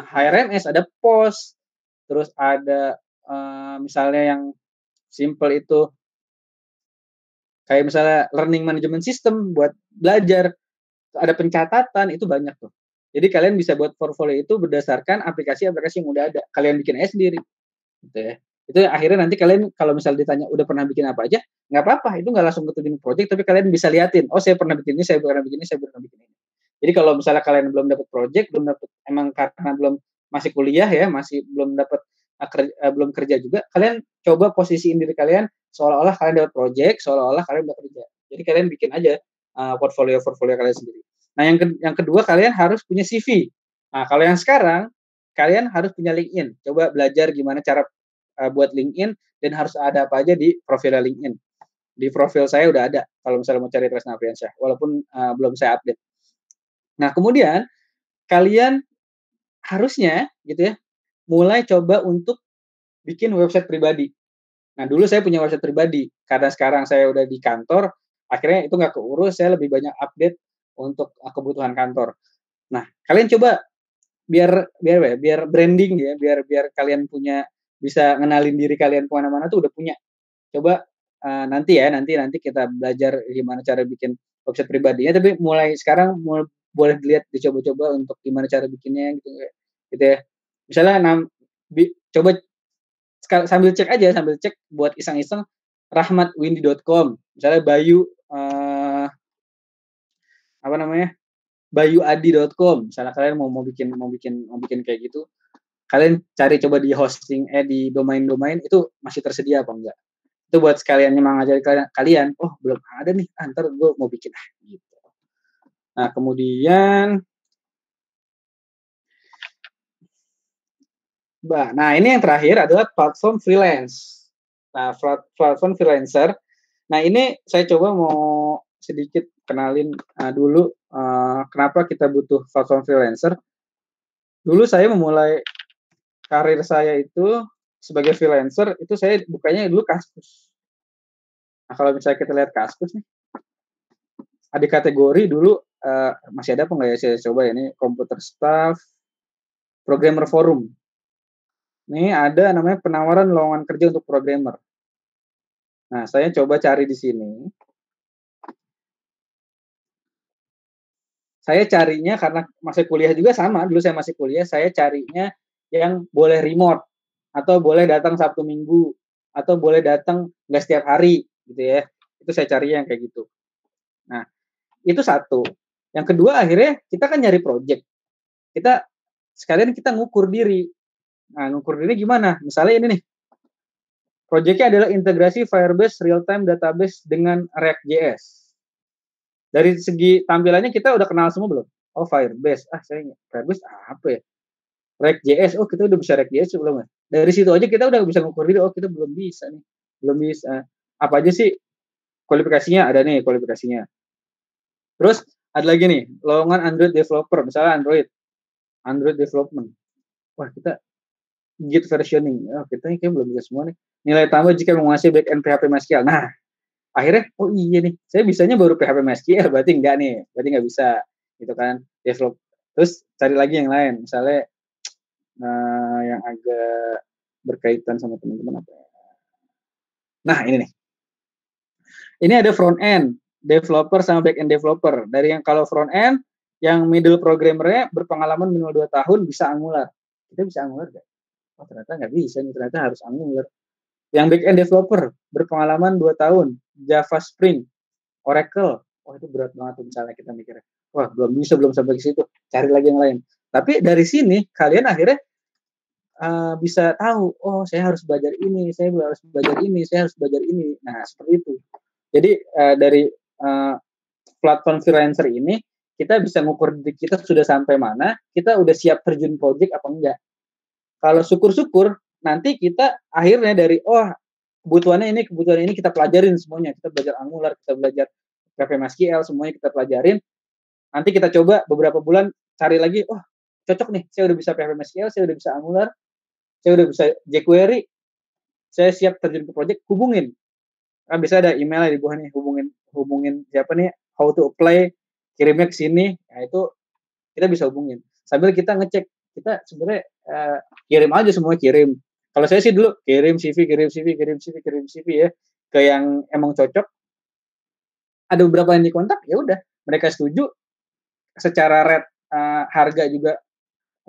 Speaker 1: HRMS, ada POS, terus ada misalnya yang simple itu kayak misalnya learning management system buat belajar, ada pencatatan, itu banyak tuh. Jadi kalian bisa buat portfolio itu berdasarkan aplikasi-aplikasi yang udah ada. Kalian bikin aja sendiri. Gitu ya. Itu akhirnya nanti kalian kalau misal ditanya udah pernah bikin apa aja, nggak apa-apa, itu nggak langsung keterjun project, tapi kalian bisa liatin, oh saya pernah bikin ini, saya pernah bikin ini, saya pernah bikin ini. Jadi kalau misalnya kalian belum dapat project, belum dapat, emang karena belum masih kuliah ya, masih belum dapat belum kerja juga, kalian coba posisiin diri kalian seolah-olah kalian dapat project, seolah-olah kalian udah kerja. Jadi kalian bikin aja portfolio kalian sendiri. Nah yang kedua kalian harus punya CV. Nah kalau yang sekarang kalian harus punya LinkedIn. Coba belajar gimana cara buat LinkedIn dan harus ada apa aja di profil LinkedIn. Di profil saya udah ada kalau misalnya mau cari Tresna Afriansyah, walaupun belum saya update. Nah kemudian kalian harusnya gitu ya mulai coba untuk bikin website pribadi. Nah dulu saya punya website pribadi karena sekarang saya udah di kantor, akhirnya itu nggak keurus, saya lebih banyak update untuk kebutuhan kantor. Nah kalian coba biar branding ya, biar kalian punya, bisa ngenalin diri kalian kemana-mana tuh udah punya. Coba nanti kita belajar gimana cara bikin website pribadinya, tapi mulai sekarang boleh dilihat, dicoba-coba untuk gimana cara bikinnya gitu ya. Misalnya coba sambil cek buat iseng-iseng rahmatwindy.com, misalnya Bayu bayuadi.com, misalnya kalian mau bikin kayak gitu, kalian cari coba di hosting di domain itu masih tersedia apa enggak. Itu buat sekalian ngajari kalian, oh belum ada nih, ntar gue mau bikin gitu. Nah kemudian ini yang terakhir adalah platform freelance. Nah platform freelancer, nah ini saya coba mau sedikit kenalin dulu kenapa kita butuh platform freelancer. Dulu saya memulai karir saya itu sebagai freelancer, itu saya bukanya dulu Kaskus. Nah kalau misalnya kita lihat Kaskus nih, ada kategori dulu, masih ada apa nggak ya, saya coba ya, ini komputer staff, programmer forum. Ini ada namanya penawaran lowongan kerja untuk programmer. Nah saya coba cari di sini. Saya carinya karena masih kuliah juga sama, dulu saya masih kuliah, saya carinya yang boleh remote, atau boleh datang Sabtu Minggu, atau boleh datang nggak setiap hari, gitu ya. Itu saya cari yang kayak gitu. Nah, itu satu. Yang kedua, akhirnya kita kan nyari project. Sekalian kita ngukur diri. Nah, ngukur diri gimana? Misalnya ini nih, projectnya adalah integrasi Firebase real-time database dengan React.js. Dari segi tampilannya kita udah kenal semua belum? Oh Firebase, Firebase apa ya? React.js, oh kita udah bisa React.js belum ya? Dari situ aja kita udah bisa ngukur diri, oh kita belum bisa nih, belum bisa. Apa aja sih kualifikasinya? Ada nih kualifikasinya. Terus ada lagi nih, lowongan Android developer, misalnya Android development. Wah kita Git versioning, kita ini kayak belum bisa semua nih. Nilai tambah jika menguasai backend PHP MySQL. Nah, akhirnya oh iya nih, saya bisanya baru PHP MySQL, berarti nggak bisa gitu kan, develop. Terus cari lagi yang lain, misalnya yang agak berkaitan sama teman-teman apa ya. Nah ini nih, ini ada front end developer sama back end developer. Dari yang kalau front end, yang middle programmernya berpengalaman minimal 2 tahun, bisa Angular. Kita bisa Angular nggak? Oh ternyata nggak bisa nih, ternyata harus Angular. Yang back end developer berpengalaman 2 tahun, Java Spring, Oracle. Oh itu berat banget tuh misalnya kita mikirnya. Wah belum sampai ke situ. Cari lagi yang lain. Tapi dari sini kalian akhirnya bisa tahu, oh saya harus belajar ini, saya harus belajar ini, saya harus belajar ini. Nah seperti itu. Jadi dari platform freelancer ini kita bisa ngukur diri kita sudah sampai mana, kita udah siap terjun project apa enggak. Kalau syukur-syukur nanti kita akhirnya dari kebutuhan ini kita pelajarin semuanya, kita belajar Angular, kita belajar PHP MySQL, semuanya kita pelajarin. Nanti kita coba beberapa bulan cari lagi, cocok nih, saya udah bisa PHP MySQL, saya udah bisa Angular, saya udah bisa jQuery, saya siap terjun ke project, hubungin. Kan bisa ada email di bawah nih, hubungin siapa nih, how to apply, kirimnya ke sini. Nah itu kita bisa hubungin. Sambil kita ngecek, kita sebenarnya kirim aja semua, kirim. Kalau saya sih dulu kirim CV ya ke yang emang cocok. Ada beberapa yang dikontak, ya udah mereka setuju. Secara rate harga juga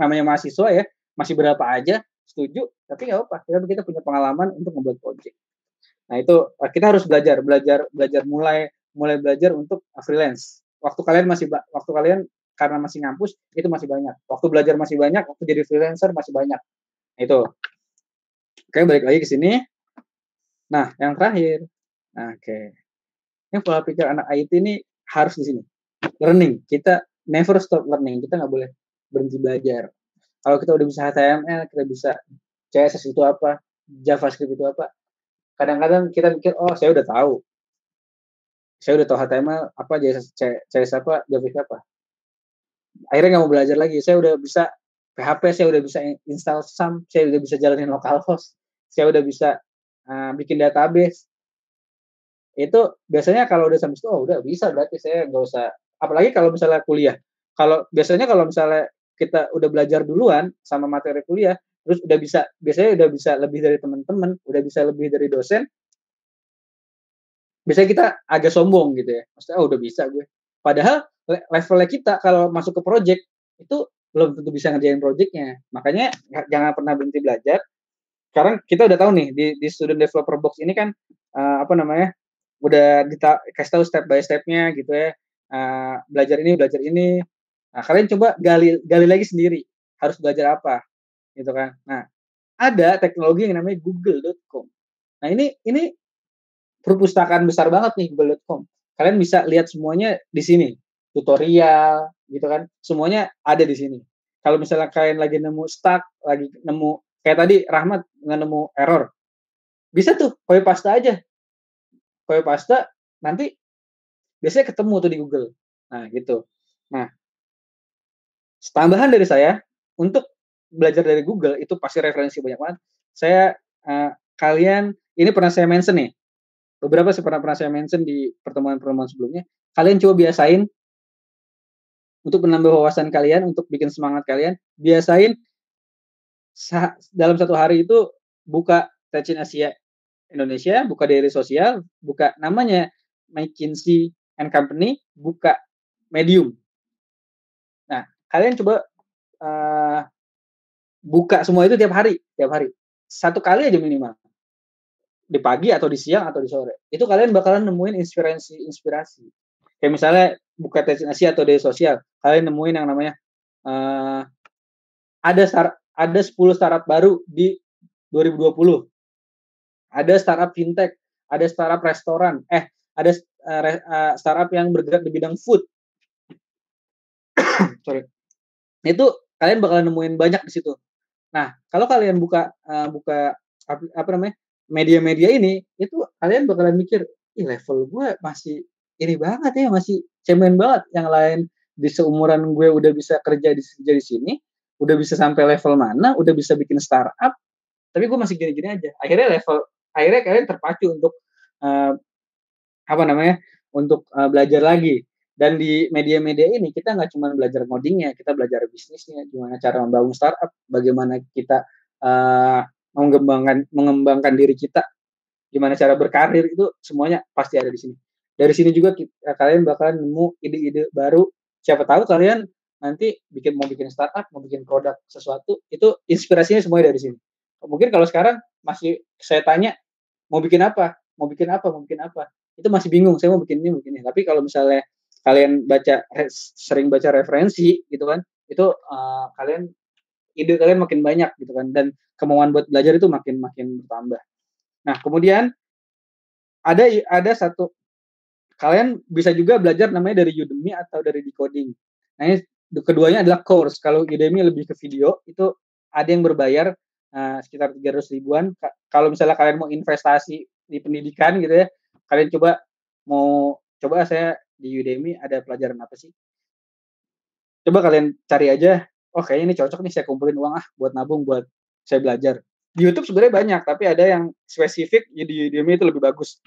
Speaker 1: namanya mahasiswa ya, masih berapa aja. setuju, tapi nggak apa, kita punya pengalaman untuk membuat project. Nah itu kita harus belajar mulai belajar untuk freelance. Waktu kalian karena masih ngampus itu masih banyak. Waktu belajar masih banyak, waktu jadi freelancer masih banyak. Nah, itu. Oke, balik lagi ke sini. Nah, yang terakhir. Nah, oke. Yang pola pikir anak IT ini harus di sini. Learning. Kita never stop learning. Kita nggak boleh berhenti belajar. Kalau kita udah bisa HTML, kita bisa CSS itu apa, JavaScript itu apa. Kadang-kadang kita mikir, oh saya udah tahu HTML apa, CSS apa, JavaScript apa. Akhirnya nggak mau belajar lagi. Saya udah bisa PHP, saya udah bisa install SAM, saya udah bisa jalanin localhost, saya udah bisa bikin database. Itu biasanya kalau udah sampai situ, oh udah bisa, berarti saya nggak usah. Apalagi kalau misalnya kuliah. Kalau misalnya kita udah belajar duluan sama materi kuliah, terus biasanya udah bisa lebih dari teman-teman, udah bisa lebih dari dosen, biasanya kita agak sombong gitu ya. Maksudnya, udah bisa gue. Padahal levelnya kita kalau masuk ke project, itu belum tentu bisa ngerjain projectnya. Makanya jangan pernah berhenti belajar. Sekarang kita udah tahu nih, di Student Developer Box ini kan, udah kasih tahu step by step-nya gitu ya. Belajar ini. Nah, kalian coba gali lagi sendiri. Harus belajar apa, gitu kan. Nah, ada teknologi yang namanya Google.com. Nah, ini perpustakaan besar banget nih, Google.com. Kalian bisa lihat semuanya di sini. Tutorial, gitu kan. Semuanya ada di sini. Kalau misalnya kalian lagi nemu stuck, lagi nemu, kayak tadi Rahmat nggak nemu error, bisa tuh, copy paste aja. Copy paste, nanti biasanya ketemu tuh di Google. Nah, gitu. Nah, tambahan dari saya, untuk belajar dari Google, itu pasti referensi banyak banget. Kalian, ini pernah saya mention nih, beberapa pernah saya mention di pertemuan-pertemuan sebelumnya, kalian coba biasain untuk menambah wawasan kalian, untuk bikin semangat kalian, biasain dalam satu hari itu buka Tecin Asia Indonesia, buka Daily Sosial, buka namanya McKinsey and Company, buka Medium. Nah, kalian coba buka semua itu tiap hari. Satu kali aja minimal. Di pagi atau di siang atau di sore. Itu kalian bakalan nemuin inspirasi. Kayak misalnya buka Tecin Asia atau Daily Sosial, kalian nemuin yang namanya ada 10 startup baru di 2020. Ada startup fintech, ada startup restoran, ada startup yang bergerak di bidang food. Sorry. Itu kalian bakalan nemuin banyak di situ. Nah, kalau kalian buka media-media ini, itu kalian bakalan mikir, level gue masih ini banget ya, masih cemen banget. Yang lain di seumuran gue udah bisa kerja di sini, udah bisa sampai level mana, udah bisa bikin startup, tapi gue masih gini-gini aja. Akhirnya kalian terpacu untuk untuk belajar lagi. Dan di media-media ini kita nggak cuma belajar codingnya, kita belajar bisnisnya, gimana cara membangun startup, bagaimana kita mengembangkan diri kita, gimana cara berkarir, itu semuanya pasti ada di sini. Dari sini juga kalian bakalan nemu ide-ide baru. Siapa tahu kalian nanti mau bikin startup, mau bikin produk sesuatu, itu inspirasinya semuanya dari sini. Mungkin kalau sekarang masih saya tanya mau bikin apa, itu masih bingung, saya mau bikin ini. Tapi kalau misalnya kalian sering baca referensi gitu kan, itu ide kalian makin banyak gitu kan, dan kemauan buat belajar itu makin bertambah. Nah, kemudian ada satu, kalian bisa juga belajar namanya dari Udemy atau dari Decoding. Nah, ini keduanya adalah course. Kalau Udemy lebih ke video, itu ada yang berbayar sekitar 300 ribuan. Kalau misalnya kalian mau investasi di pendidikan gitu ya, kalian coba saya di Udemy ada pelajaran apa sih? Coba kalian cari aja, kayaknya ini cocok nih, saya kumpulin uang buat nabung, buat saya belajar. Di YouTube sebenarnya banyak, tapi ada yang spesifik di Udemy itu lebih bagus.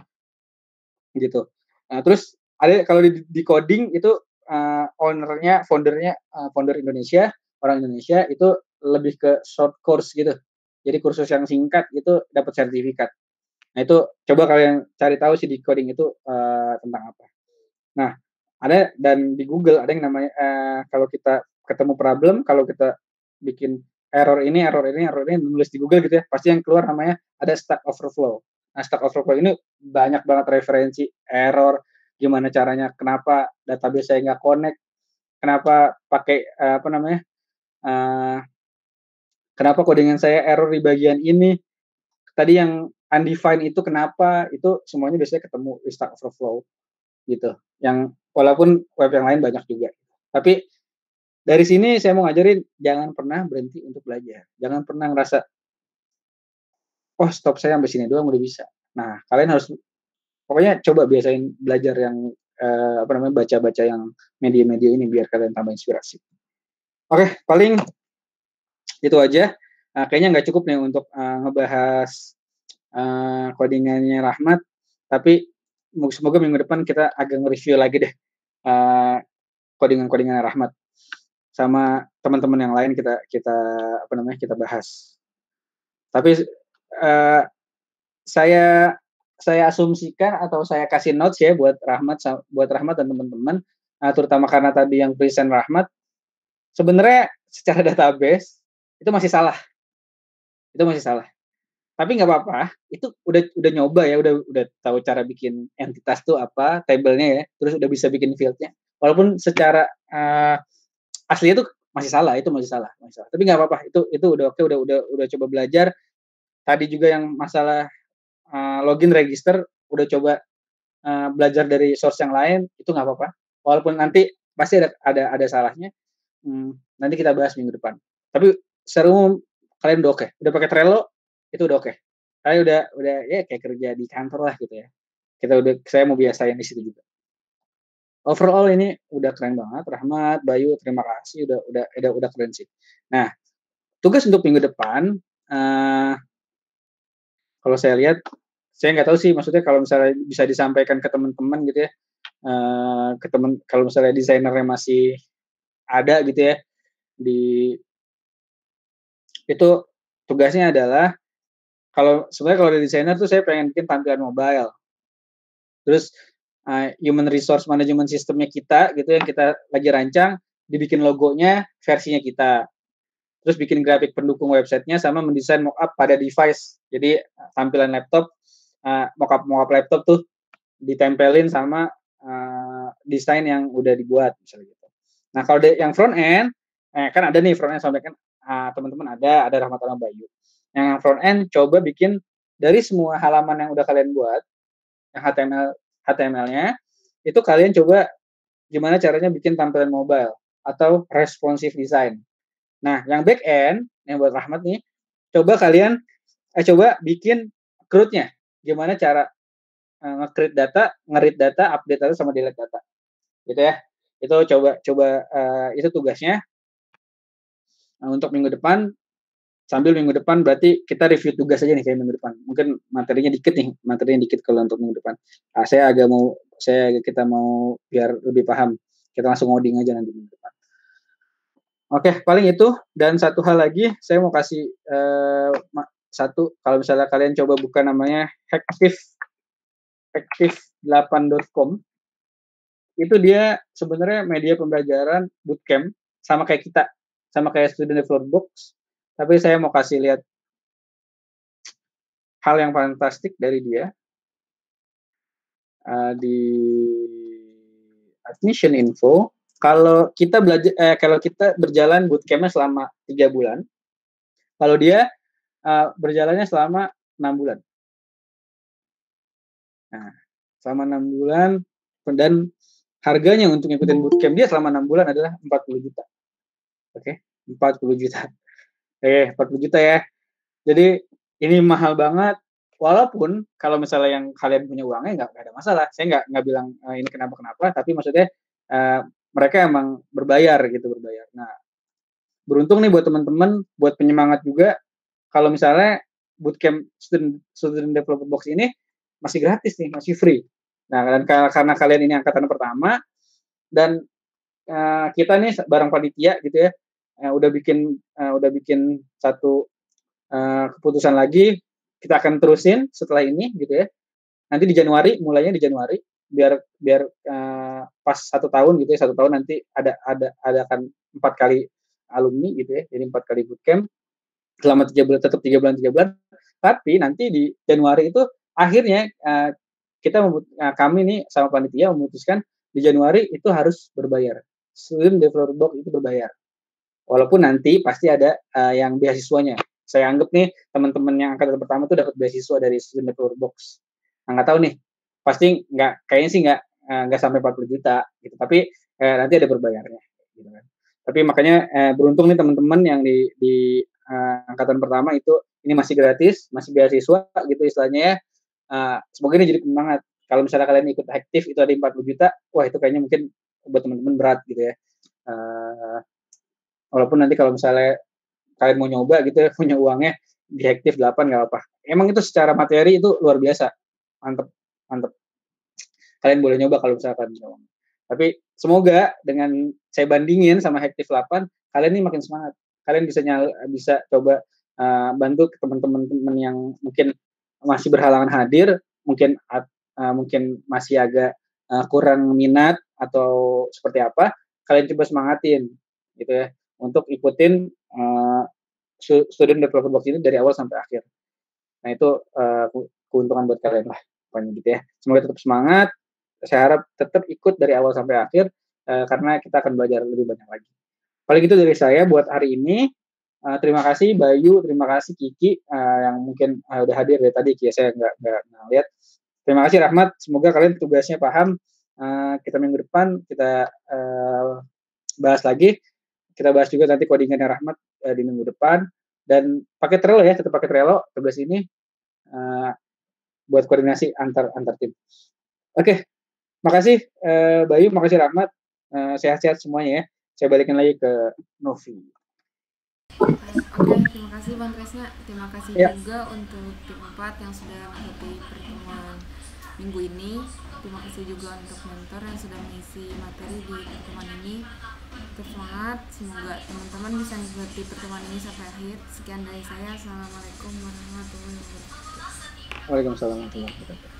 Speaker 1: Gitu. Nah, terus ada kalau di coding itu founder Indonesia, orang Indonesia, itu lebih ke short course gitu. Jadi kursus yang singkat itu dapat sertifikat. Nah, itu coba kalian cari tahu sih di coding itu tentang apa. Nah, ada, dan di Google ada yang namanya kalau kita ketemu problem, kalau kita bikin error ini nulis di Google gitu ya, pasti yang keluar namanya ada Stack Overflow. Nah, Stack Overflow ini banyak banget referensi error, gimana caranya, kenapa database saya nggak connect, kenapa pakai kenapa codingan saya error di bagian ini, tadi yang undefined itu kenapa, itu semuanya biasanya ketemu di Stack Overflow gitu. Yang walaupun web yang lain banyak juga. Tapi dari sini saya mau ngajarin jangan pernah berhenti untuk belajar. Jangan pernah ngerasa oh stop saya sampai sini doang udah bisa. Nah, kalian harus pokoknya coba biasain belajar yang baca-baca yang media-media ini biar kalian tambah inspirasi. Oke, paling itu aja. Kayaknya nggak cukup nih untuk ngebahas codingannya Rahmat, tapi semoga minggu depan kita agak nge-review lagi deh codingan-codingannya Rahmat sama teman-teman yang lain kita bahas. Tapi saya asumsikan atau saya kasih notes ya buat Rahmat dan teman-teman, terutama karena tadi yang present Rahmat, sebenarnya secara database itu masih salah. Tapi nggak apa-apa, itu udah nyoba ya, udah tahu cara bikin entitas tuh apa, tabelnya ya, terus udah bisa bikin fieldnya. Walaupun secara aslinya tuh masih salah. Tapi nggak apa-apa, itu udah oke, udah coba belajar. Tadi juga yang masalah login register udah coba belajar dari source yang lain, itu nggak apa-apa. Walaupun nanti pasti ada salahnya. Nanti kita bahas minggu depan. Tapi secara umum kalian udah oke. Udah pakai Trello itu udah oke. Kalian udah ya kayak kerja di kantor lah gitu ya. Saya mau biasain di situ juga. Overall ini udah keren banget, Rahmat, Bayu, terima kasih udah keren sih. Nah, tugas untuk minggu depan kalau saya lihat, saya nggak tahu sih, maksudnya kalau misalnya bisa disampaikan ke teman-teman gitu ya, kalau misalnya desainernya masih ada gitu ya, itu tugasnya adalah sebenarnya kalau dari desainer tuh saya pengen bikin tampilan mobile, terus human resource management sistemnya kita gitu yang kita lagi rancang, dibikin logonya versinya kita, terus bikin grafik pendukung websitenya sama mendesain mockup pada device. Jadi tampilan laptop, mockup laptop tuh ditempelin sama desain yang udah dibuat misalnya gitu. Nah kalau yang front end, kan ada nih front end sampaikan teman-teman ada Rahmat sama Bayu. Yang front end coba bikin dari semua halaman yang udah kalian buat, yang HTML-nya itu kalian coba gimana caranya bikin tampilan mobile atau responsive design. Nah, yang back end yang buat Rahmat nih, coba bikin CRUD-nya. Gimana cara nge-create data, nge-read data, update data sama delete data. Gitu ya. Itu coba itu tugasnya. Nah, untuk minggu depan, sambil minggu depan berarti kita review tugas aja nih kayak minggu depan. Mungkin materinya dikit kalau untuk minggu depan. Kita mau biar lebih paham. Kita langsung ngoding aja nanti minggu depan. Oke, paling itu. Dan satu hal lagi, saya mau kasih kalau misalnya kalian coba buka namanya hacktiv8.com, itu dia sebenarnya media pembelajaran bootcamp, sama kayak Student Developer Box, tapi saya mau kasih lihat hal yang fantastik dari dia di admission info. Kalau kita berjalan bootcampnya selama 3 bulan, kalau dia berjalannya selama 6 bulan. Nah, selama 6 bulan, dan harganya untuk ngikutin bootcamp dia selama 6 bulan adalah 40 juta. Oke, 40 juta. 40 juta ya. Jadi ini mahal banget. Walaupun kalau misalnya yang kalian punya uangnya nggak ada masalah. Saya nggak bilang ini kenapa, tapi maksudnya mereka emang berbayar. Nah, beruntung nih buat teman-teman, buat penyemangat juga, kalau misalnya bootcamp Student Developer Box ini masih gratis nih, masih free. Nah, dan karena kalian ini angkatan pertama, dan kita nih bareng panitia gitu ya, udah bikin satu keputusan lagi, kita akan terusin setelah ini gitu ya. Nanti mulainya di Januari, biar pas 1 tahun gitu ya, 1 tahun nanti ada akan 4 kali alumni gitu ya, jadi 4 kali bootcamp. selama 3 bulan, tetap 3 bulan, tapi nanti di Januari itu akhirnya kami nih sama panitia memutuskan di Januari itu harus berbayar. Student Developer Box itu berbayar. Walaupun nanti pasti ada yang beasiswanya. Saya anggap nih teman-teman yang angkatan pertama tuh dapat beasiswa dari Student Developer Box. Nah, nggak tahu nih, pasti kayaknya sih nggak sampai 40 juta gitu. Tapi nanti ada berbayarnya. Gitu kan. Tapi makanya beruntung nih teman-teman yang di angkatan pertama itu ini masih gratis, masih beasiswa gitu istilahnya ya. Semoga ini jadi penyemangat. Kalau misalnya kalian ikut aktif itu ada 40 juta, wah itu kayaknya mungkin buat teman-teman berat gitu ya. Walaupun nanti kalau misalnya kalian mau nyoba gitu ya, punya uangnya di aktif 8 nggak apa. Emang itu secara materi itu luar biasa. Mantep. Kalian boleh nyoba kalau misalnya kalian bisa. Tapi semoga dengan saya bandingin sama aktif 8, kalian ini makin semangat. Kalian bisa coba bantu ke teman-teman yang mungkin masih berhalangan hadir, mungkin masih agak kurang minat atau seperti apa, kalian coba semangatin gitu ya untuk ikutin Student Developer Box ini dari awal sampai akhir. Nah itu keuntungan buat kalian lah, pokoknya gitu ya. Semoga tetap semangat. Saya harap tetap ikut dari awal sampai akhir karena kita akan belajar lebih banyak lagi. Paling itu dari saya buat hari ini. Terima kasih Bayu, terima kasih Kiki yang mungkin udah hadir dari tadi. Ya saya nggak lihat. Terima kasih Rahmat. Semoga kalian tugasnya paham. Kita minggu depan kita bahas lagi. Kita bahas juga nanti codingannya Rahmat di minggu depan. Dan pakai Trello ya, tetap pakai Trello tugas ini buat koordinasi antar tim. Oke, makasih Bayu, makasih Rahmat. Sehat-sehat semuanya ya. Saya balikin lagi ke Novi.
Speaker 6: Oke, terima kasih Bang Kresna. Terima kasih juga untuk tim 4 yang sudah mengikuti pertemuan minggu ini. Terima kasih juga untuk mentor yang sudah mengisi materi di pertemuan ini. Tetap semangat, semoga teman-teman bisa mengikuti pertemuan ini sampai akhir. Sekian dari saya. Assalamualaikum warahmatullahi wabarakatuh.
Speaker 1: Waalaikumsalam warahmatullahi wabarakatuh.